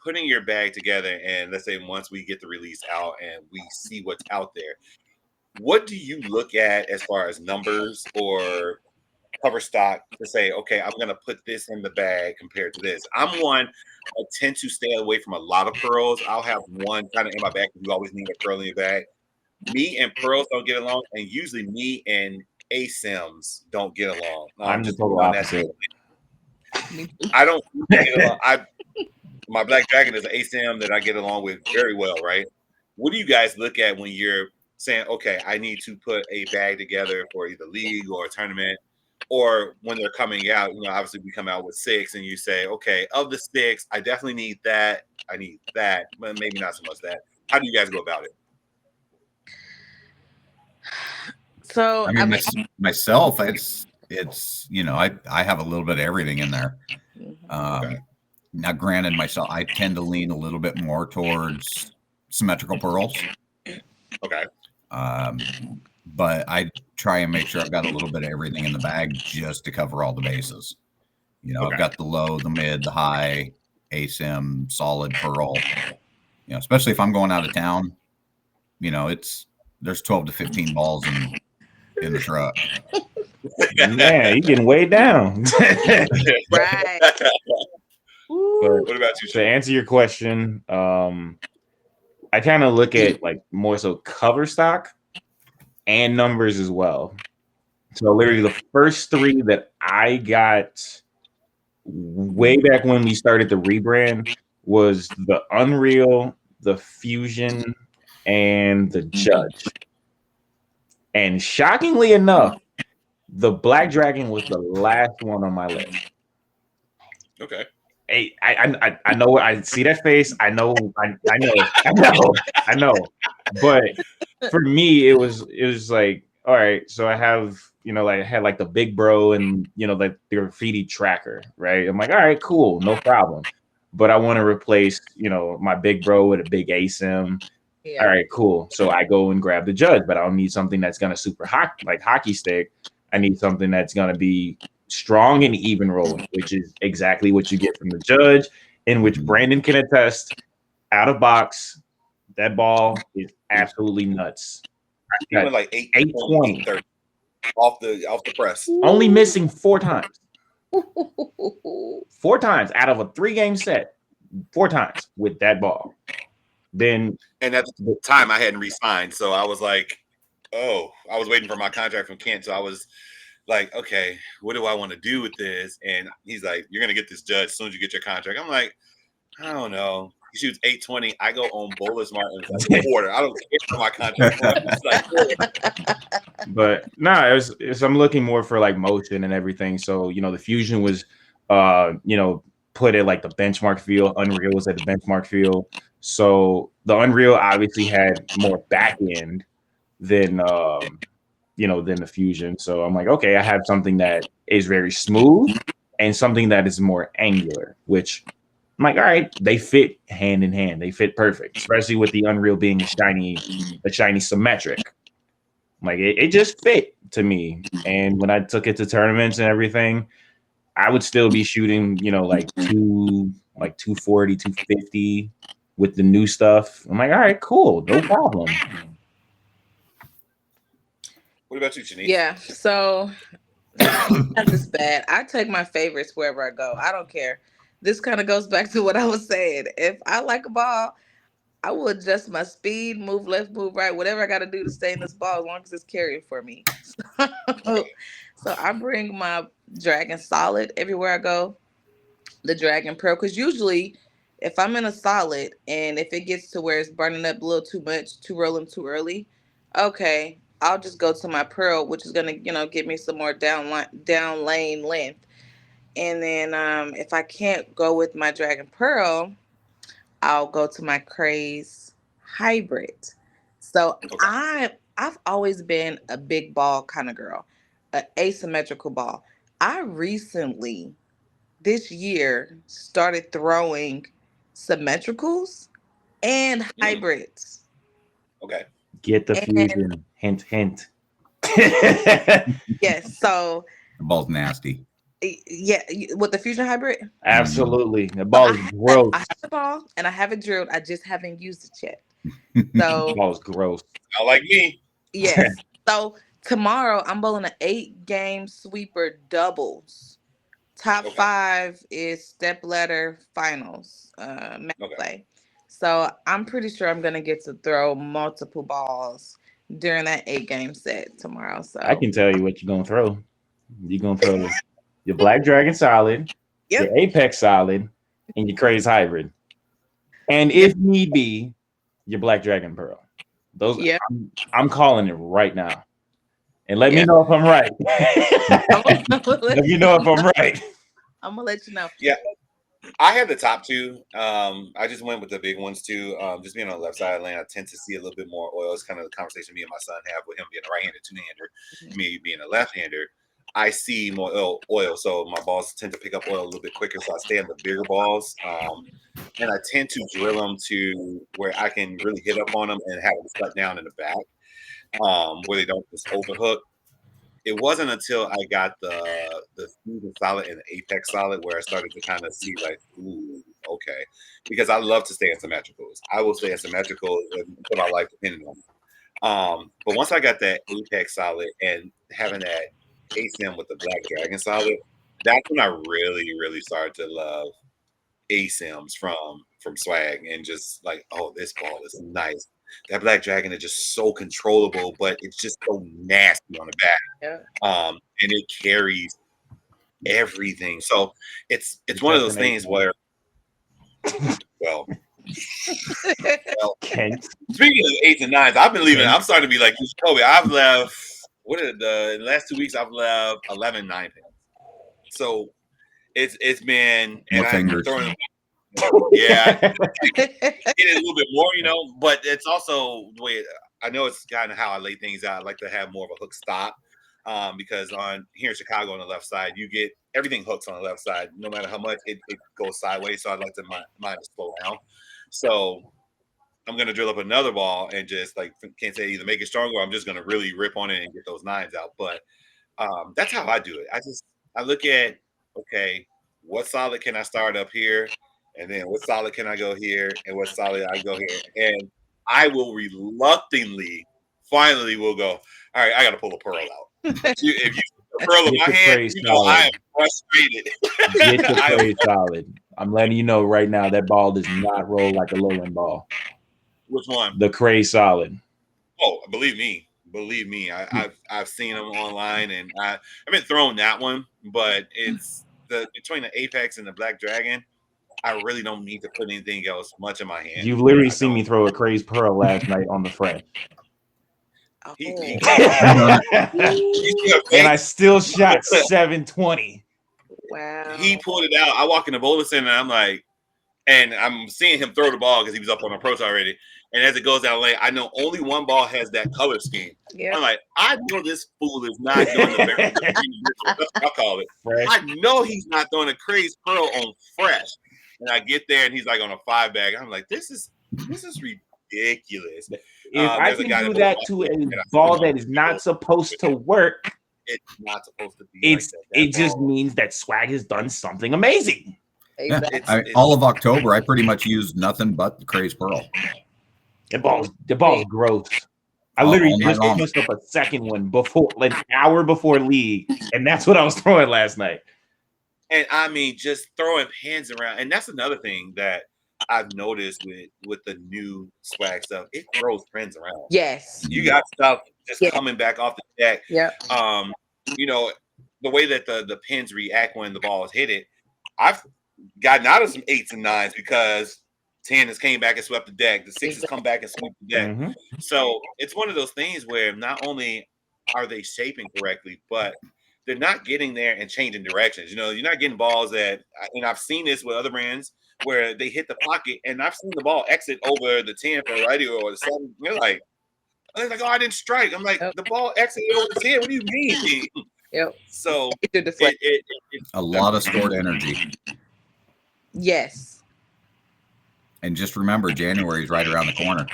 putting your bag together, and let's say once we get the release out and we see what's out there, what do you look at as far as numbers or cover stock to say, okay, I'm going to put this in the bag compared to this? I tend to stay away from a lot of pearls. I'll have one kind of in my bag because you always need a pearl in your bag. Me and pearls don't get along, and usually me and ASIMs don't get along. I'm the total opposite. I don't get along. My Black Dragon is an ASIM that I get along with very well, right? What do you guys look at when you're saying, okay, I need to put a bag together for either league or a tournament, or when they're coming out? Obviously we come out with 6 and you say, okay, of the 6, I definitely need that. I need that, but maybe not so much that. How do you guys go about it? So I mean, myself, it's I have a little bit of everything in there. Okay. Now, granted, myself, I tend to lean a little bit more towards symmetrical pearls. Okay. But I try and make sure I've got a little bit of everything in the bag just to cover all the bases. Okay. I've got the low, the mid, the high, ASIM, solid pearl. Especially if I'm going out of town, there's 12 to 15 balls in the truck. Man, you're getting way down. right. What about you, To Shane? answer your question, I kind of look at like more so cover stock and numbers as well. So literally the first 3 that I got way back when we started the rebrand was the Unreal, the Fusion, and the Judge. And shockingly enough, the Black Dragon was the last one on my list. Okay. Hey, I know. I see that face. I know. I know. But for me, it was like, all right, so I have, like I had like the big bro and like the graffiti tracker, right? I'm like, all right, cool, no problem. But I want to replace, my big bro with a big ASIM. Yeah. All right, cool. So I go and grab the Judge, but I don't need something that's gonna super hockey stick. I need something that's gonna be strong and even rolling, which is exactly what you get from the Judge, in which Brandon can attest. Out of box, that ball is absolutely nuts. He went like 820 off the press. Only missing 4 times. 4 times out of a 3-game set. 4 times with that ball. Then, and at the time I hadn't re-signed, so I was like, oh, I was waiting for my contract from Kent, so I was like, okay, what do I want to do with this? And he's like, you're gonna get this Judge as soon as you get your contract. I'm like, I don't know. He shoots 820. I go on Bowler's Martin like quarter. I don't care for my contract. But I'm looking more for like motion and everything. So the Fusion was, put at like the benchmark field. Unreal was at the benchmark field. So the Unreal obviously had more back end than than the Fusion. So I'm like, okay, I have something that is very smooth and something that is more angular, which I'm like, all right, they fit hand in hand. They fit perfect, especially with the Unreal being a shiny symmetric. Like it just fit to me. And when I took it to tournaments and everything, I would still be shooting, like 240, 250 with the new stuff. I'm like, all right, cool, no problem. What about you, Shanice? Yeah, so that's just bad. I take my favorites wherever I go. I don't care. This kind of goes back to what I was saying. If I like a ball, I will adjust my speed, move left, move right, whatever I got to do to stay in this ball, as long as it's carrying for me. So I bring my Dragon Solid everywhere I go, the Dragon Pearl, because usually if I'm in a solid and if it gets to where it's burning up a little too much, too rolling too early, okay, I'll just go to my Pearl, which is gonna, give me some more down lane length. And then if I can't go with my Dragon Pearl, I'll go to my Craze Hybrid. So I've always been a big ball kind of girl, an asymmetrical ball. I recently, this year, started throwing symmetricals and hybrids. Okay. Get the Fusion. Hint, hint. Yes. So the ball's nasty. Yeah, with the Fusion Hybrid? Absolutely. The ball is gross. I have the ball and I have it drilled. I just haven't used it yet. So the ball is gross. Not like me. Yes. So tomorrow I'm bowling an 8-game sweeper doubles. Top 5 is step ladder finals. Match play. So I'm pretty sure I'm gonna get to throw multiple balls during that 8-game set tomorrow. So I can tell you what you're gonna throw. You're gonna throw your Black Dragon Solid, your Apex Solid, and your Craze Hybrid. And if need be, your Black Dragon Pearl. Those I'm calling it right now. And let me know if I'm right. Let me know if I'm right. I'm gonna let you know. Yeah. I have the top 2. I just went with the big ones too. Just being on the left side of the lane, I tend to see a little bit more oil. It's kind of the conversation me and my son have with him being a right-handed 2-hander, me being a left-hander. I see more oil, so my balls tend to pick up oil a little bit quicker. So I stay on the bigger balls, and I tend to drill them to where I can really hit up on them and have them shut down in the back, where they don't just overhook. It wasn't until I got the Fusion Solid and the Apex Solid where I started to kind of see like, ooh, okay, because I love to stay in symmetricals. I will stay in symmetricals until my life depending on it. But once I got that Apex Solid and having that ASIM with the Black Dragon Solid, that's when I really, really started to love ASIMs from Swag and just like, oh, this ball is nice. That Black Dragon is just so controllable, but it's just so nasty on the back. Yeah. And it carries everything. So it's one of those things where, well, speaking of 8s and 9s, I've been leaving. I'm starting to be like Kobe. I've left. In the last 2 weeks? I've left 11 9 pins. So it's been more fingers. Throwing. Yeah, it is a little bit more, but it's also the way I know it's kind of how I lay things out. I like to have more of a hook stop because on here in Chicago on the left side, you get everything hooks on the left side, no matter how much it goes sideways. So I'd like to mine to slow down. So I'm gonna drill up another ball and just like can't say either make it stronger. Or I'm just gonna really rip on it and get those nines out. But that's how I do it. I look at okay, what solid can I start up here, and then what solid can I go here, and what solid I go here, and I will reluctantly finally will go. All right, I got to pull a pearl out. If you put a pearl in my hand, you know I am frustrated. Get the tray solid. I'm letting you know right now that ball does not roll like a low end ball. Which one? The Cray solid. Oh, believe me. I've seen them online, and I've been throwing that one, but it's between the Apex and the Black Dragon. I really don't need to put anything else much in my hand. You've literally seen me throw a Cray's Pearl last night on the Fresh. And I still shot 720. Wow. He pulled it out. I walk in the bowling center, and I'm like, and I'm seeing him throw the ball because he was up on approach already. And as it goes down lane, I know only one ball has that color scheme. Yeah. I'm like, I know this fool is not doing the very that's what I call it. Fresh. I know he's not throwing a Crazy Pearl on Fresh. And I get there and he's like on a 5-bag. I'm like, this is ridiculous. If I can do that to a ball that is not supposed to work, it's not supposed to be. It just means that Swag has done something amazing. Exactly. Yeah. All of October, I pretty much used nothing but the Crazy Pearl. The ball's gross. I literally just finished up a second one before, like an hour before league, and that's what I was throwing last night. And I mean, just throwing pins around, and that's another thing that I've noticed with the new Swag stuff. It throws pins around. Yes, you got stuff just coming back off the deck. Yeah. You know the way that the pins react when the ball is hit it. I've gotten out of some 8s and 9s because 10 has came back and swept the deck. The 6 has come back and swept the deck. Mm-hmm. So it's one of those things where not only are they shaping correctly, but they're not getting there and changing directions. You know, you're not getting balls that, and I've seen this with other brands where they hit the pocket, and I've seen the ball exit over the 10 for righty or the 7. You're like, oh, I didn't strike. I'm like, the ball exited over the 10. What do you mean? Yep. So a lot of stored energy. Yes. And just remember, January is right around the corner.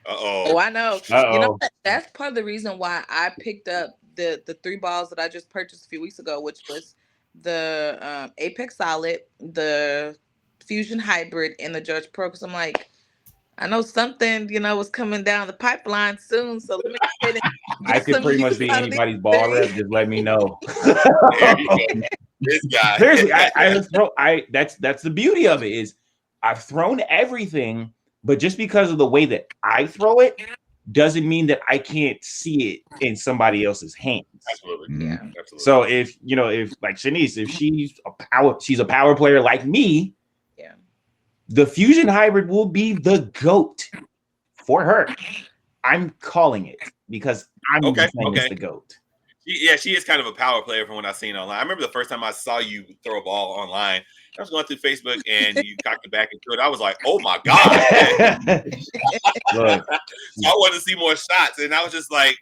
Oh, I know. You know, that's part of the reason why I picked up the 3 balls that I just purchased a few weeks ago, which was the Apex Solid, the Fusion Hybrid, and the Judge Pro. Because I'm like, I know something, was coming down the pipeline soon. So let me get it. I could pretty much be anybody's ball rep. Just let me know. This guy. That's the beauty of it is I've thrown everything, but just because of the way that I throw it doesn't mean that I can't see it in somebody else's hands. Absolutely. Yeah. Absolutely. So if like Shanice, if she's a power player like me, the Fusion Hybrid will be the GOAT for her. I'm calling it because I'm the GOAT. She is kind of a power player from what I've seen online. I remember the first time I saw you throw a ball online. I was going through Facebook and you cocked it back into it. I was like, oh my God. Look, so I wanted to see more shots. And I was just like,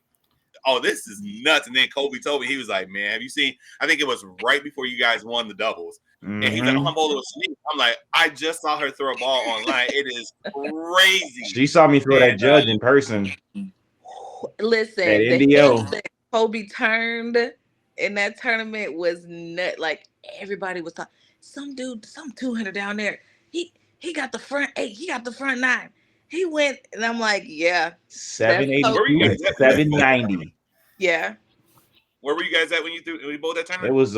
oh, this is nuts. And then Kobe told me, he was like, man, have you seen? I think it was right before you guys won the doubles. Mm-hmm. And he's like, I'm bowling with Shanice. I'm like, I just saw her throw a ball online. It is crazy. She saw me throw that judge in person. Listen, the Kobe turned in that tournament was nut. Like everybody was talking. Some 200 down there. He got the front 8. He got the front 9. He went, and I'm like, 780, 790. Yeah. Where were you guys at when you bowled that tournament? It was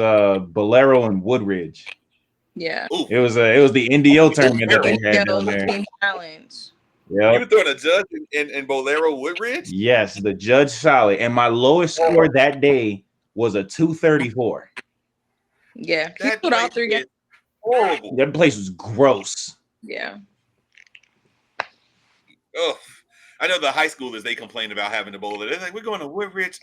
Bolero and Woodridge. Yeah. Ooh. It was the NDO tournament that they had down there. Challenge. Yeah. You were throwing a judge in Bolero Woodridge? Yes, the judge solid. And my lowest score that day was a 234. Yeah. He put all 3 games. Horrible. That place was gross. Yeah. Oh, I know the high schoolers, they complain about having to bowl it. They're like, we're going to Woodridge.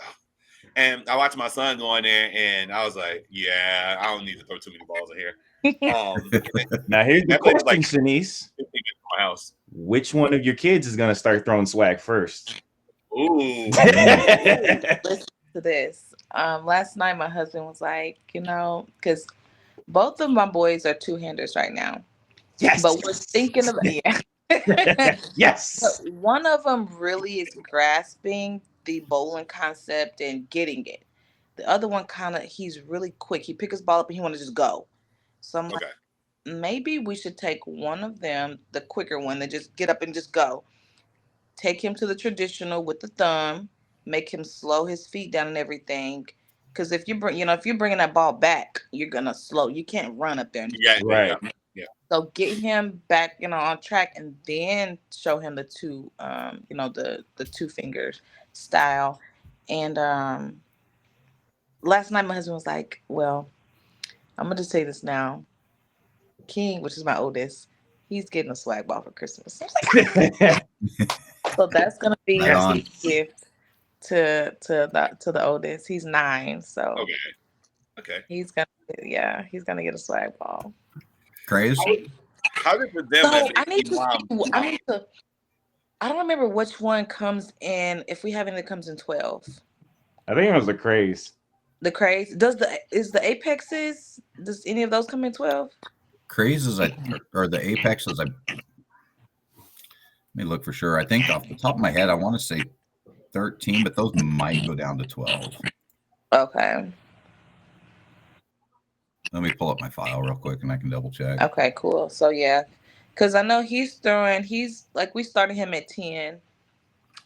And I watched my son go in there, and I was like, yeah, I don't need to throw too many balls in here. Now, here's the question, Shanice. My house. which one of your kids is gonna start throwing swag first? Ooh. Listen to this. Last night my husband was like, because both of my boys are two-handers right now. Yes. But we're thinking about Yes. But one of them really is grasping the bowling concept and getting it. The other one he's really quick. He pick his ball up and he want to just go. So I'm like, maybe we should take one of them, the quicker one, that just get up and just go. Take him to the traditional with the thumb, make him slow his feet down and everything. Because if you're bringing that ball back, you're gonna slow. You can't run up there. Right. Yeah. So get him back, on track, and then show him the two, the two fingers style. And last night my husband was like, "Well, I'm gonna just say this now. King, which is my oldest, he's getting a swag ball for Christmas." So that's gonna be his gift to the oldest. He's 9, so okay. He's gonna get a swag ball. Crazy. How did them? So I don't remember which one comes in. If we have any that comes in 12, I think it was the craze. The craze is the apexes. Does any of those come in 12? Craze or the apexes. Let me look for sure. I think off the top of my head, I want to say 13, but those might go down to 12. Okay. Let me pull up my file real quick and I can double check. Okay, cool. So yeah, because I know he's like, we started him at 10,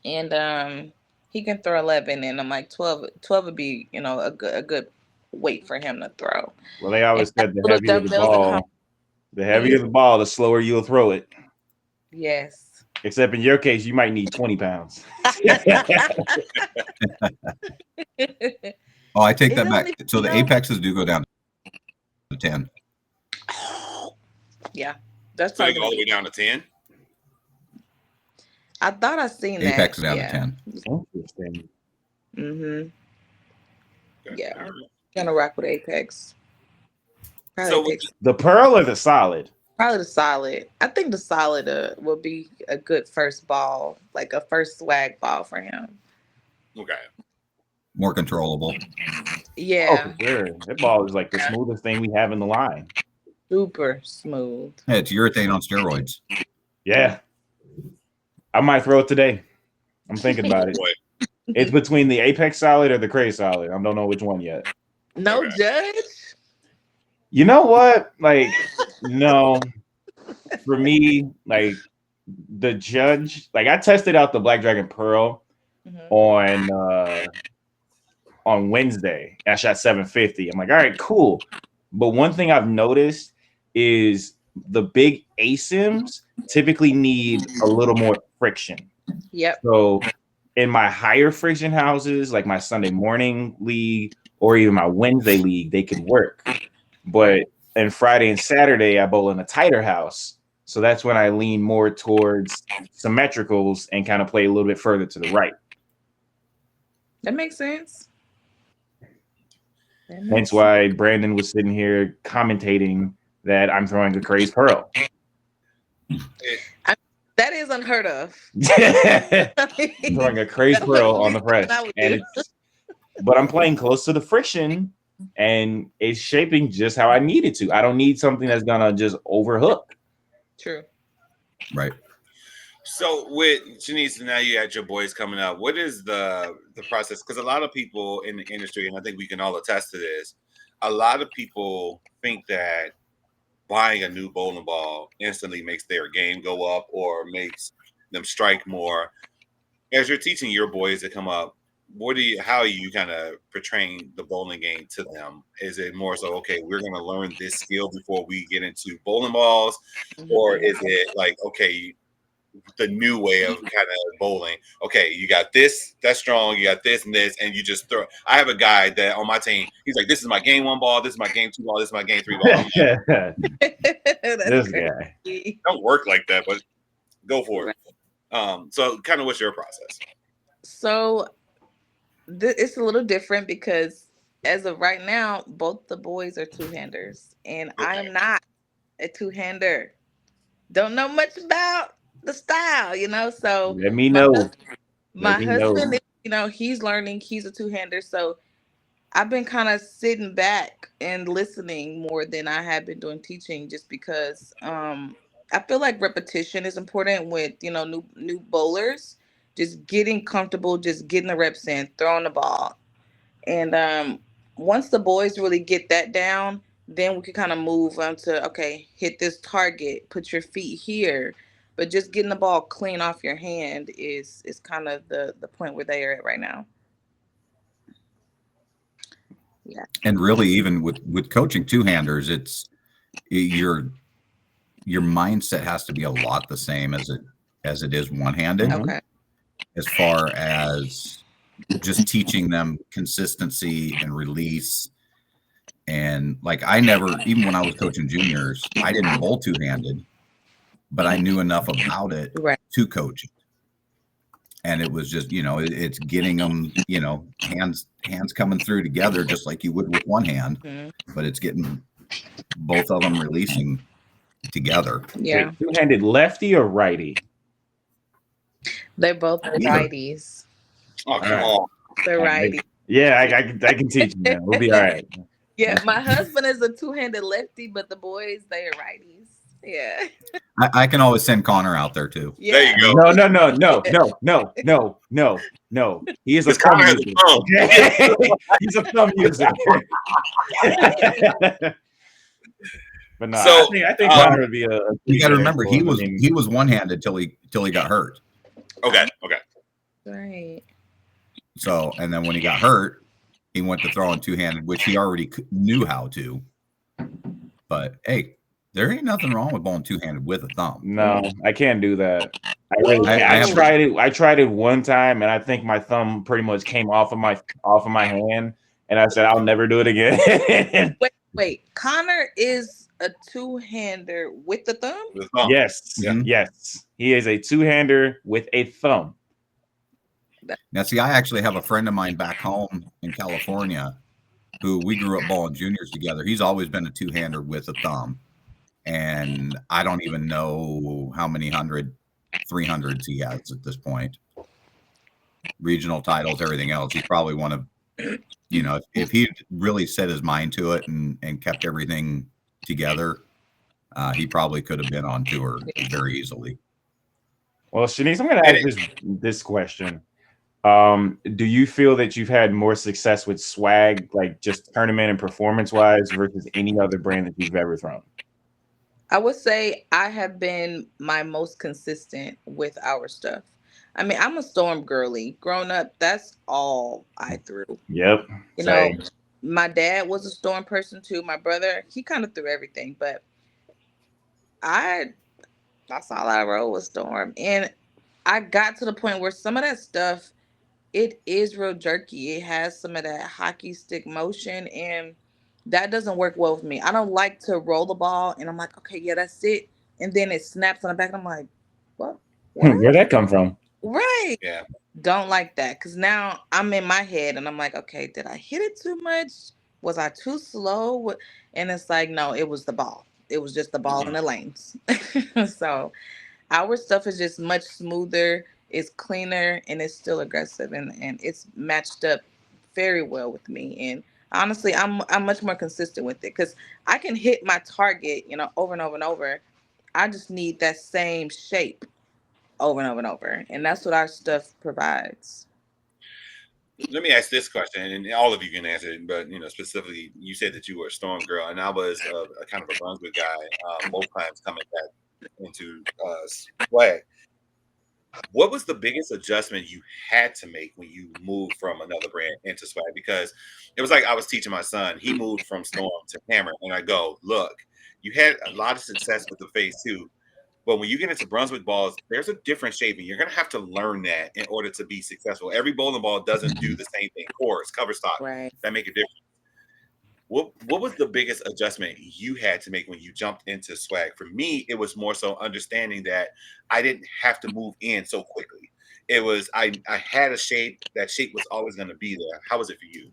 and he can throw 11, and I'm like 12 would be a good weight for him to throw. Well, they always said the heavier the ball, the slower you'll throw it. Yes. Except in your case, you might need 20 pounds. Oh, I take that back. So the apexes do go down to 10. Yeah, that's so they go all the way down to 10. I thought I seen that. Apex down to 10. Interesting. Mm-hmm. Yeah, gonna rock with Apex. So the Pearl or the Solid? Probably the Solid. I think the Solid will be a good first ball, like a first swag ball for him. Okay. More controllable. Yeah. Oh, for sure. That ball is like the smoothest thing we have in the line. Super smooth. Yeah, it's urethane on steroids. Yeah. I might throw it today. I'm thinking about it. It's between the Apex Solid or the Craze Solid. I don't know which one yet. No judge? You know what? Like, no. For me, like, the judge, like, I tested out the Black Dragon Pearl on Wednesday. I shot 750. I'm like, all right, cool. But one thing I've noticed is the big ASIMs typically need a little more friction. Yep. So in my higher friction houses, like my Sunday morning league or even my Wednesday league, they could work. But in Friday and Saturday, I bowl in a tighter house. So that's when I lean more towards symmetricals and kind of play a little bit further to the right. That makes sense. Hence why Brandon was sitting here commentating that I'm throwing a Craze Pearl. That is unheard of. I'm throwing a Craze Pearl on the press. But I'm playing close to the friction, and it's shaping just how I need it to. I don't need something that's going to just overhook. True. Right. So with Shanice, now you had your boys coming up. What is the process? Because a lot of people in the industry, and I think we can all attest to this, a lot of people think that buying a new bowling ball instantly makes their game go up or makes them strike more. As you're teaching your boys to come up, how are you kind of portraying the bowling game to them? Is it more so, okay, we're going to learn this skill before we get into bowling balls? Or is it like, okay, the new way of kind of bowling? Okay, you got this, that's strong, you got this and this, and you just throw. I have a guy that on my team, he's like, this is my game 1 ball, this is my game 2 ball, this is my game 3 ball. This guy. Don't work like that, but go for it. So kind of what's your process? So it's a little different because as of right now, both the boys are two-handers, and I am not a two-hander. Don't know much about the style, So Let me know. my husband, he's learning. He's a two-hander, so I've been kind of sitting back and listening more than I have been doing teaching, just because I feel like repetition is important with new bowlers. Just getting comfortable, just getting the reps in, throwing the ball, and once the boys really get that down, then we can kind of move on to, okay, hit this target, put your feet here. But just getting the ball clean off your hand is kind of the point where they are at right now. Yeah. And really, even with coaching two-handers, it's your mindset has to be a lot the same as it is one-handed. Okay. As far as just teaching them consistency and release. And like, I never, even when I was coaching juniors, I didn't bowl two-handed, but I knew enough about it to coach it. And it was just, it's getting them, hands coming through together, just like you would with one hand, but it's getting both of them releasing together. Yeah. Wait, two-handed lefty or righty? They're both righties. Oh, come on. They're righties. Yeah, I can teach you, man. We'll be all right. Yeah, my husband is a two-handed lefty, but the boys, they are righties. Yeah. I can always send Connor out there too. Yeah. There you go. No. He is a thumb user. Okay? He's a thumb user. But no, So, I think Connor would be a. You got to remember, he was one-handed till he got hurt. Okay. Right. So, and then when he got hurt, he went to throwing two-handed, which he already knew how to. But hey, there ain't nothing wrong with bowling two-handed with a thumb. No, I can't do that. I tried it. I tried it one time, and I think my thumb pretty much came off of my hand, and I said I'll never do it again. Wait. Connor is a two-hander with the thumb? Yes. Yeah. Yes. He is a two-hander with a thumb. Now, see, I actually have a friend of mine back home in California who we grew up bowling juniors together. He's always been a two-hander with a thumb. And I don't even know how many 300s he has at this point. Regional titles, everything else. He's probably one of, if he really set his mind to it and kept everything together, he probably could have been on tour very easily. Well, Shanice, I'm going to ask this question. Do you feel that you've had more success with swag, like just tournament and performance-wise, versus any other brand that you've ever thrown? I would say I have been my most consistent with our stuff. I mean, I'm a Storm girly. Growing up, that's all I threw. Yep. My dad was a Storm person too. My brother, he kind of threw everything, but that's all I wrote was Storm. And I got to the point where some of that stuff, it is real jerky. It has some of that hockey stick motion, and that doesn't work well with me. I don't like to roll the ball, and I'm like, okay, yeah, that's it. And then it snaps on the back, and I'm like, what? Where'd that come from? Right. Yeah. Don't like that, because now I'm in my head, and I'm like, okay, did I hit it too much? Was I too slow? And it's like, no, it was the ball. It was just the ball in the lanes. So our stuff is just much smoother. It's cleaner, and it's still aggressive, and it's matched up very well with me. And honestly, I'm much more consistent with it, because I can hit my target, over and over and over. I just need that same shape over and over and over, and that's what our stuff provides. Let me ask this question, and all of you can answer it, but specifically, you said that you were a Storm girl, and I was a kind of a Brunswick guy. Both times coming back into swag. What was the biggest adjustment you had to make when you moved from another brand into swag? Because it was like I was teaching my son. He moved from Storm to Hammer, and I go, look, you had a lot of success with the Phase 2, but when you get into Brunswick balls, there's a different shape, and you're going to have to learn that in order to be successful. Every bowling ball doesn't do the same thing. Chorus, cover stock, right, that make a difference. What was the biggest adjustment you had to make when you jumped into swag? For me, it was more so understanding that I didn't have to move in so quickly. It was I had a shape. That shape was always going to be there. How was it for you?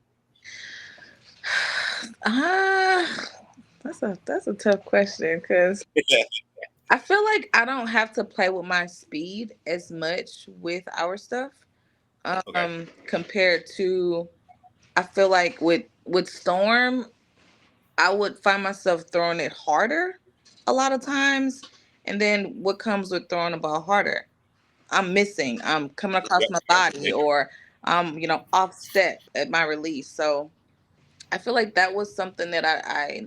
That's a tough question, because I feel like I don't have to play with my speed as much with our stuff. Okay. Compared to, I feel like with Storm, I would find myself throwing it harder a lot of times. And then what comes with throwing the ball harder? I'm missing. I'm coming across Yep. my body, or I'm, off step at my release. So I feel like that was something that I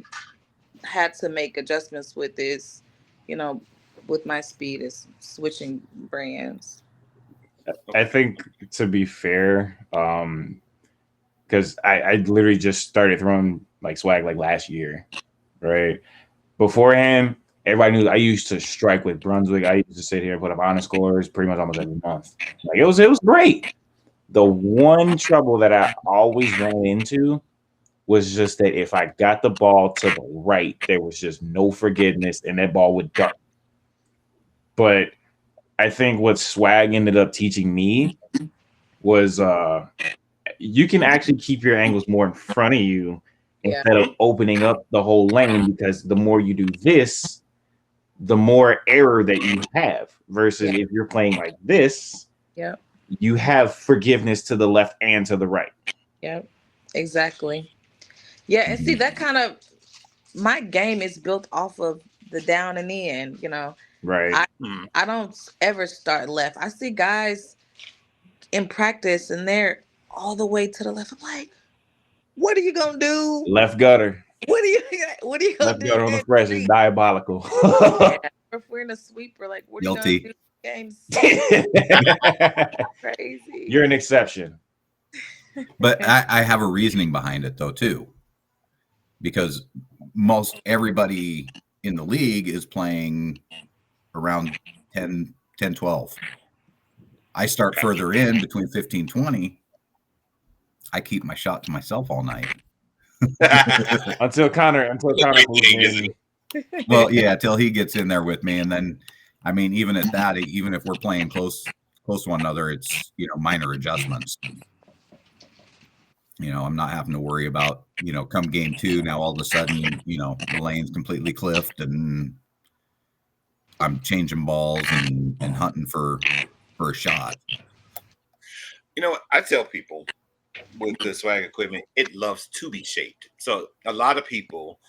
had to make adjustments with, is, you know, with my speed, is switching brands. I think, to be fair, because I literally just started throwing like swag like last year, right? Beforehand, everybody knew I used to strike with Brunswick. I used to sit here and put up honor scores pretty much almost every month. Like it was great. The one trouble that I always ran into was just that if I got the ball to the right, there was just no forgiveness, and that ball would dart. But I think what swag ended up teaching me was you can actually keep your angles more in front of you Yeah. instead of opening up the whole lane, because the more you do this, the more error that you have, versus if you're playing like this, Yeah. you have forgiveness to the left and to the right. Yeah. Exactly. Yeah, and see, that kind of, my game is built off of the down and in, Right. I don't ever start left. I see guys in practice and they're all the way to the left. I'm like, what are you gonna do? Left gutter. What are you gonna Left do? gutter on the fresh is diabolical. Yeah. If we're in a sweeper, like, what are you gonna Guilty. do? Game's crazy. You're an exception. But I have a reasoning behind it, though, too. Because most everybody in the league is playing around 10, 12. I start further in, between 15, 20. I keep my shot to myself all night. until Connor moves in. Well, yeah, till he gets in there with me. And then, I mean, even at that, even if we're playing close to one another, it's, minor adjustments. I'm not having to worry about, come game 2, now all of a sudden, the lane's completely cliffed and I'm changing balls and hunting for a shot. I tell people with the swag equipment, it loves to be shaped. So a lot of people,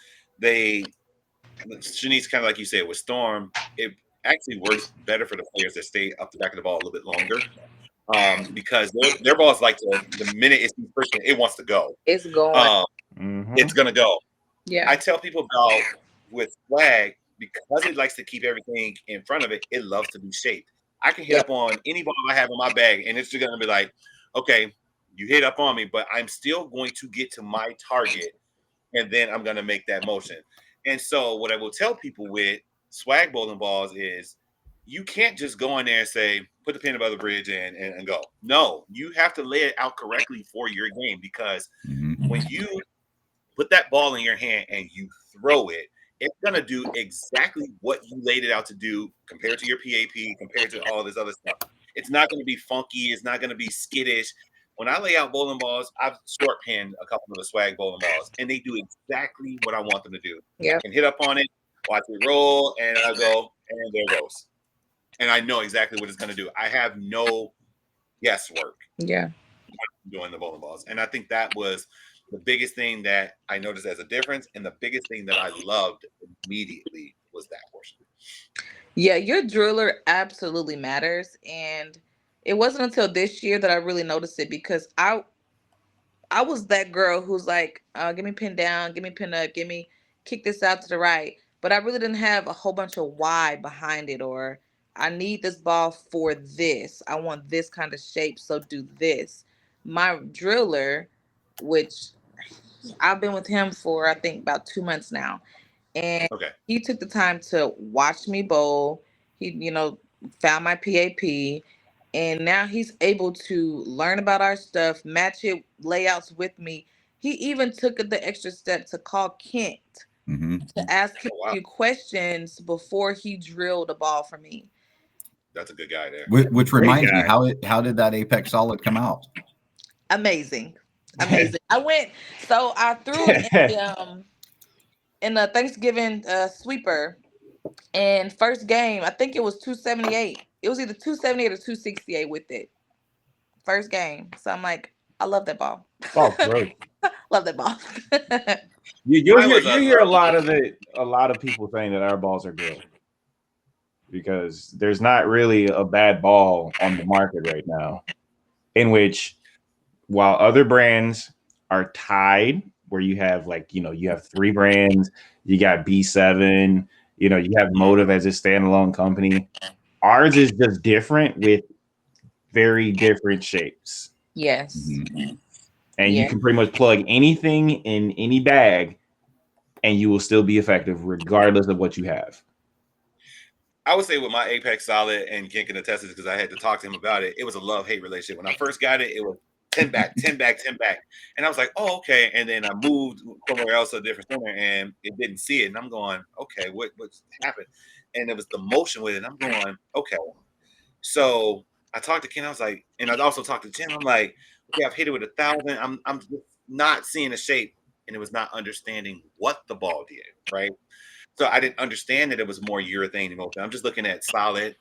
Shanice, kind of like you said with Storm, it actually works better for the players that stay up the back of the ball a little bit longer. Because their balls, like, the minute it's pushing, it wants to go. It's going. It's gonna go. Yeah. I tell people about with swag, because it likes to keep everything in front of it. It loves to be shaped. I can hit up on any ball I have in my bag, and it's just gonna be like, okay, you hit up on me, but I'm still going to get to my target, and then I'm gonna make that motion. And so, what I will tell people with swag bowling balls is, you can't just go in there and say, put the pin above the bridge and go. No, you have to lay it out correctly for your game, because when you put that ball in your hand and you throw it, it's going to do exactly what you laid it out to do, compared to your PAP, compared to all this other stuff. It's not going to be funky. It's not going to be skittish. When I lay out bowling balls, I've short pinned a couple of the swag bowling balls, and they do exactly what I want them to do. Yeah. I can hit up on it, watch it roll, and I go, and there it goes. And I know exactly what it's going to do. I have no guesswork. Yeah. Doing the bowling balls. And I think that was the biggest thing that I noticed as a difference. And the biggest thing that I loved immediately was that portion. Yeah, your driller absolutely matters. And it wasn't until this year that I really noticed it, because I was that girl who's like, give me pin down, give me pin up, give me kick this out to the right. But I really didn't have a whole bunch of why behind it, or I need this ball for this. I want this kind of shape, so do this. My driller, which I've been with him for, I think, about 2 months now. And he took the time to watch me bowl. He, found my PAP. And now he's able to learn about our stuff, match it layouts with me. He even took the extra step to call Kent to ask him a few questions before he drilled a ball for me. That's a good guy there. Which reminds me, how did that Apex Solid come out? Amazing. I threw it in the Thanksgiving sweeper, And first game, I think it was 278. It was either 278 or 268 with it. First game. So I'm like, I love that ball. Oh, great. Love that ball. You hear a lot of people saying that our balls are good because there's not really a bad ball on the market right now. In which, while other brands are tied, where you have you have 3 brands, you got B7, you have Motive as a standalone company. Ours is just different with very different shapes. Yes. Mhm. And you can pretty much plug anything in any bag and you will still be effective regardless of what you have. I would say with my Apex Solid, and Ken can attest to this because I had to talk to him about it. It was a love-hate relationship. When I first got it, it was 10 back, 10 back, 10 back. And I was like, oh, okay. And then I moved somewhere else, a different center, and it didn't see it. And I'm going, okay, what's happened? And it was the motion with it. And I'm going, okay. So I talked to Ken. I was like, and I also talked to Jen. I'm like, okay, I've hit it with 1,000. I'm just not seeing the shape, and it was not understanding what the ball did, right? So I didn't understand that it was more urethane emotion. I'm just looking at solid.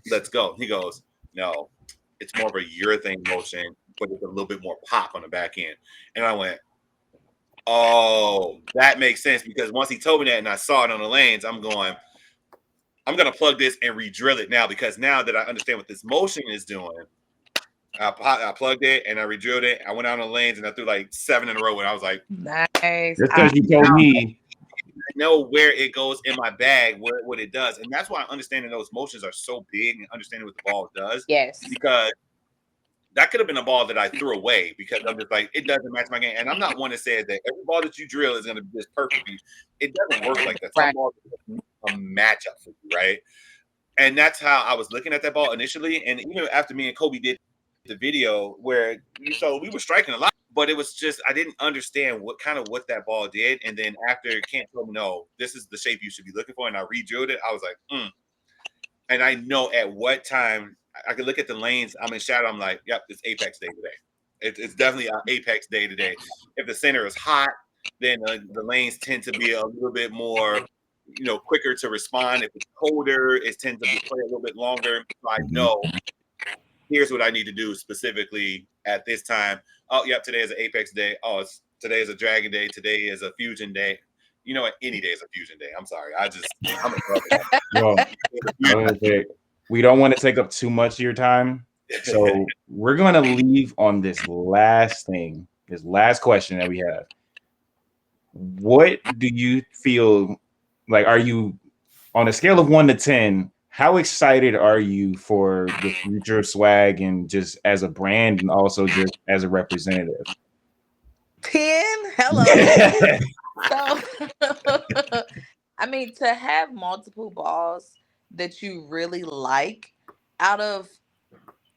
Let's go. He goes, no, it's more of a urethane motion, but it's a little bit more pop on the back end. And I went, oh, that makes sense, because once he told me that and I saw it on the lanes, I'm going to plug this and re-drill it now, because now that I understand what this motion is doing, I plugged it and I re-drilled it. I went out on the lanes and I threw like 7 in a row, and I was like, nice. Just because you told me. I know where it goes in my bag, what it does. And that's why understanding those motions are so big, and understanding what the ball does. Yes. Because that could have been a ball that I threw away because I'm just like, it doesn't match my game. And I'm not one that says that every ball that you drill is going to be just perfect. It doesn't work like that. Some balls are a matchup for you, right? And that's how I was looking at that ball initially. And even after me and Kobe did the video where we were striking a lot, but it was just, I didn't understand what that ball did. And then after Kent told me, no, this is the shape you should be looking for, and I re-drilled it, I was like, And I know at what time I could look at the lanes. I'm in shadow. I'm like, yep, it's Apex day today. It's definitely an Apex day today. If the center is hot, then the lanes tend to be a little bit more, quicker to respond. If it's colder, it tends to play a little bit longer. So I know here's what I need to do specifically at this time. Oh, yep, today is an Apex day. Oh, today is a Dragon day. Today is a Fusion day. You know what? Any day is a Fusion day. I'm sorry. I'm we don't want to take up too much of your time. So we're going to leave on this last question that we have. What do you feel like? Are you on a scale of 1 to 10? How excited are you for the future of swag, and just as a brand and also just as a representative? 10? Hello. So, I mean, to have multiple balls that you really like out of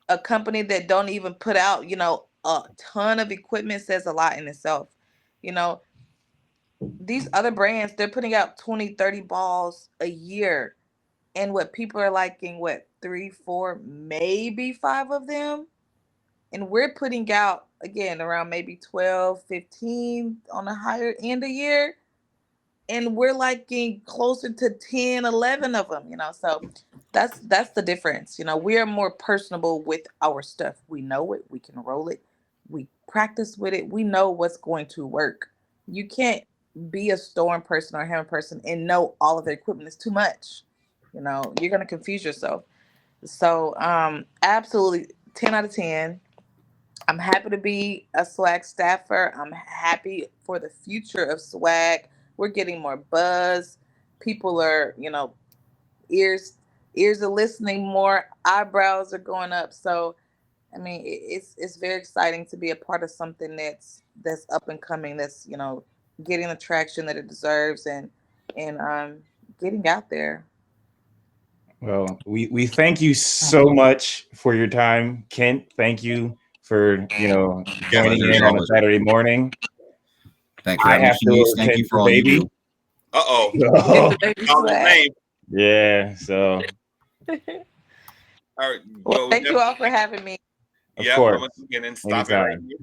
a company that don't even put out, a ton of equipment says a lot in itself. These other brands, they're putting out 20, 30 balls a year. And what people are liking, 3, 4, maybe 5 of them. And we're putting out, again, around maybe 12, 15 on the higher end a year. And we're liking closer to 10, 11 of them, So that's the difference. We're more personable with our stuff. We know it. We can roll it. We practice with it. We know what's going to work. You can't be a Storm person or a Hammer person and know all of their equipment. Is too much. You're going to confuse yourself. So absolutely 10 out of 10. I'm happy to be a swag staffer. I'm happy for the future of swag. We're getting more buzz. People are, ears are listening more. Eyebrows are going up. So, I mean, it's very exciting to be a part of something that's up and coming. That's getting the traction that it deserves, and getting out there. Well, we thank you so much for your time, Kent. Thank you for joining in on a Saturday morning. Thank you. Thank you for all you do. Uh-oh. Yeah. So. All right. Well, thank you all for having me. Of course. I'm gonna stop it right here.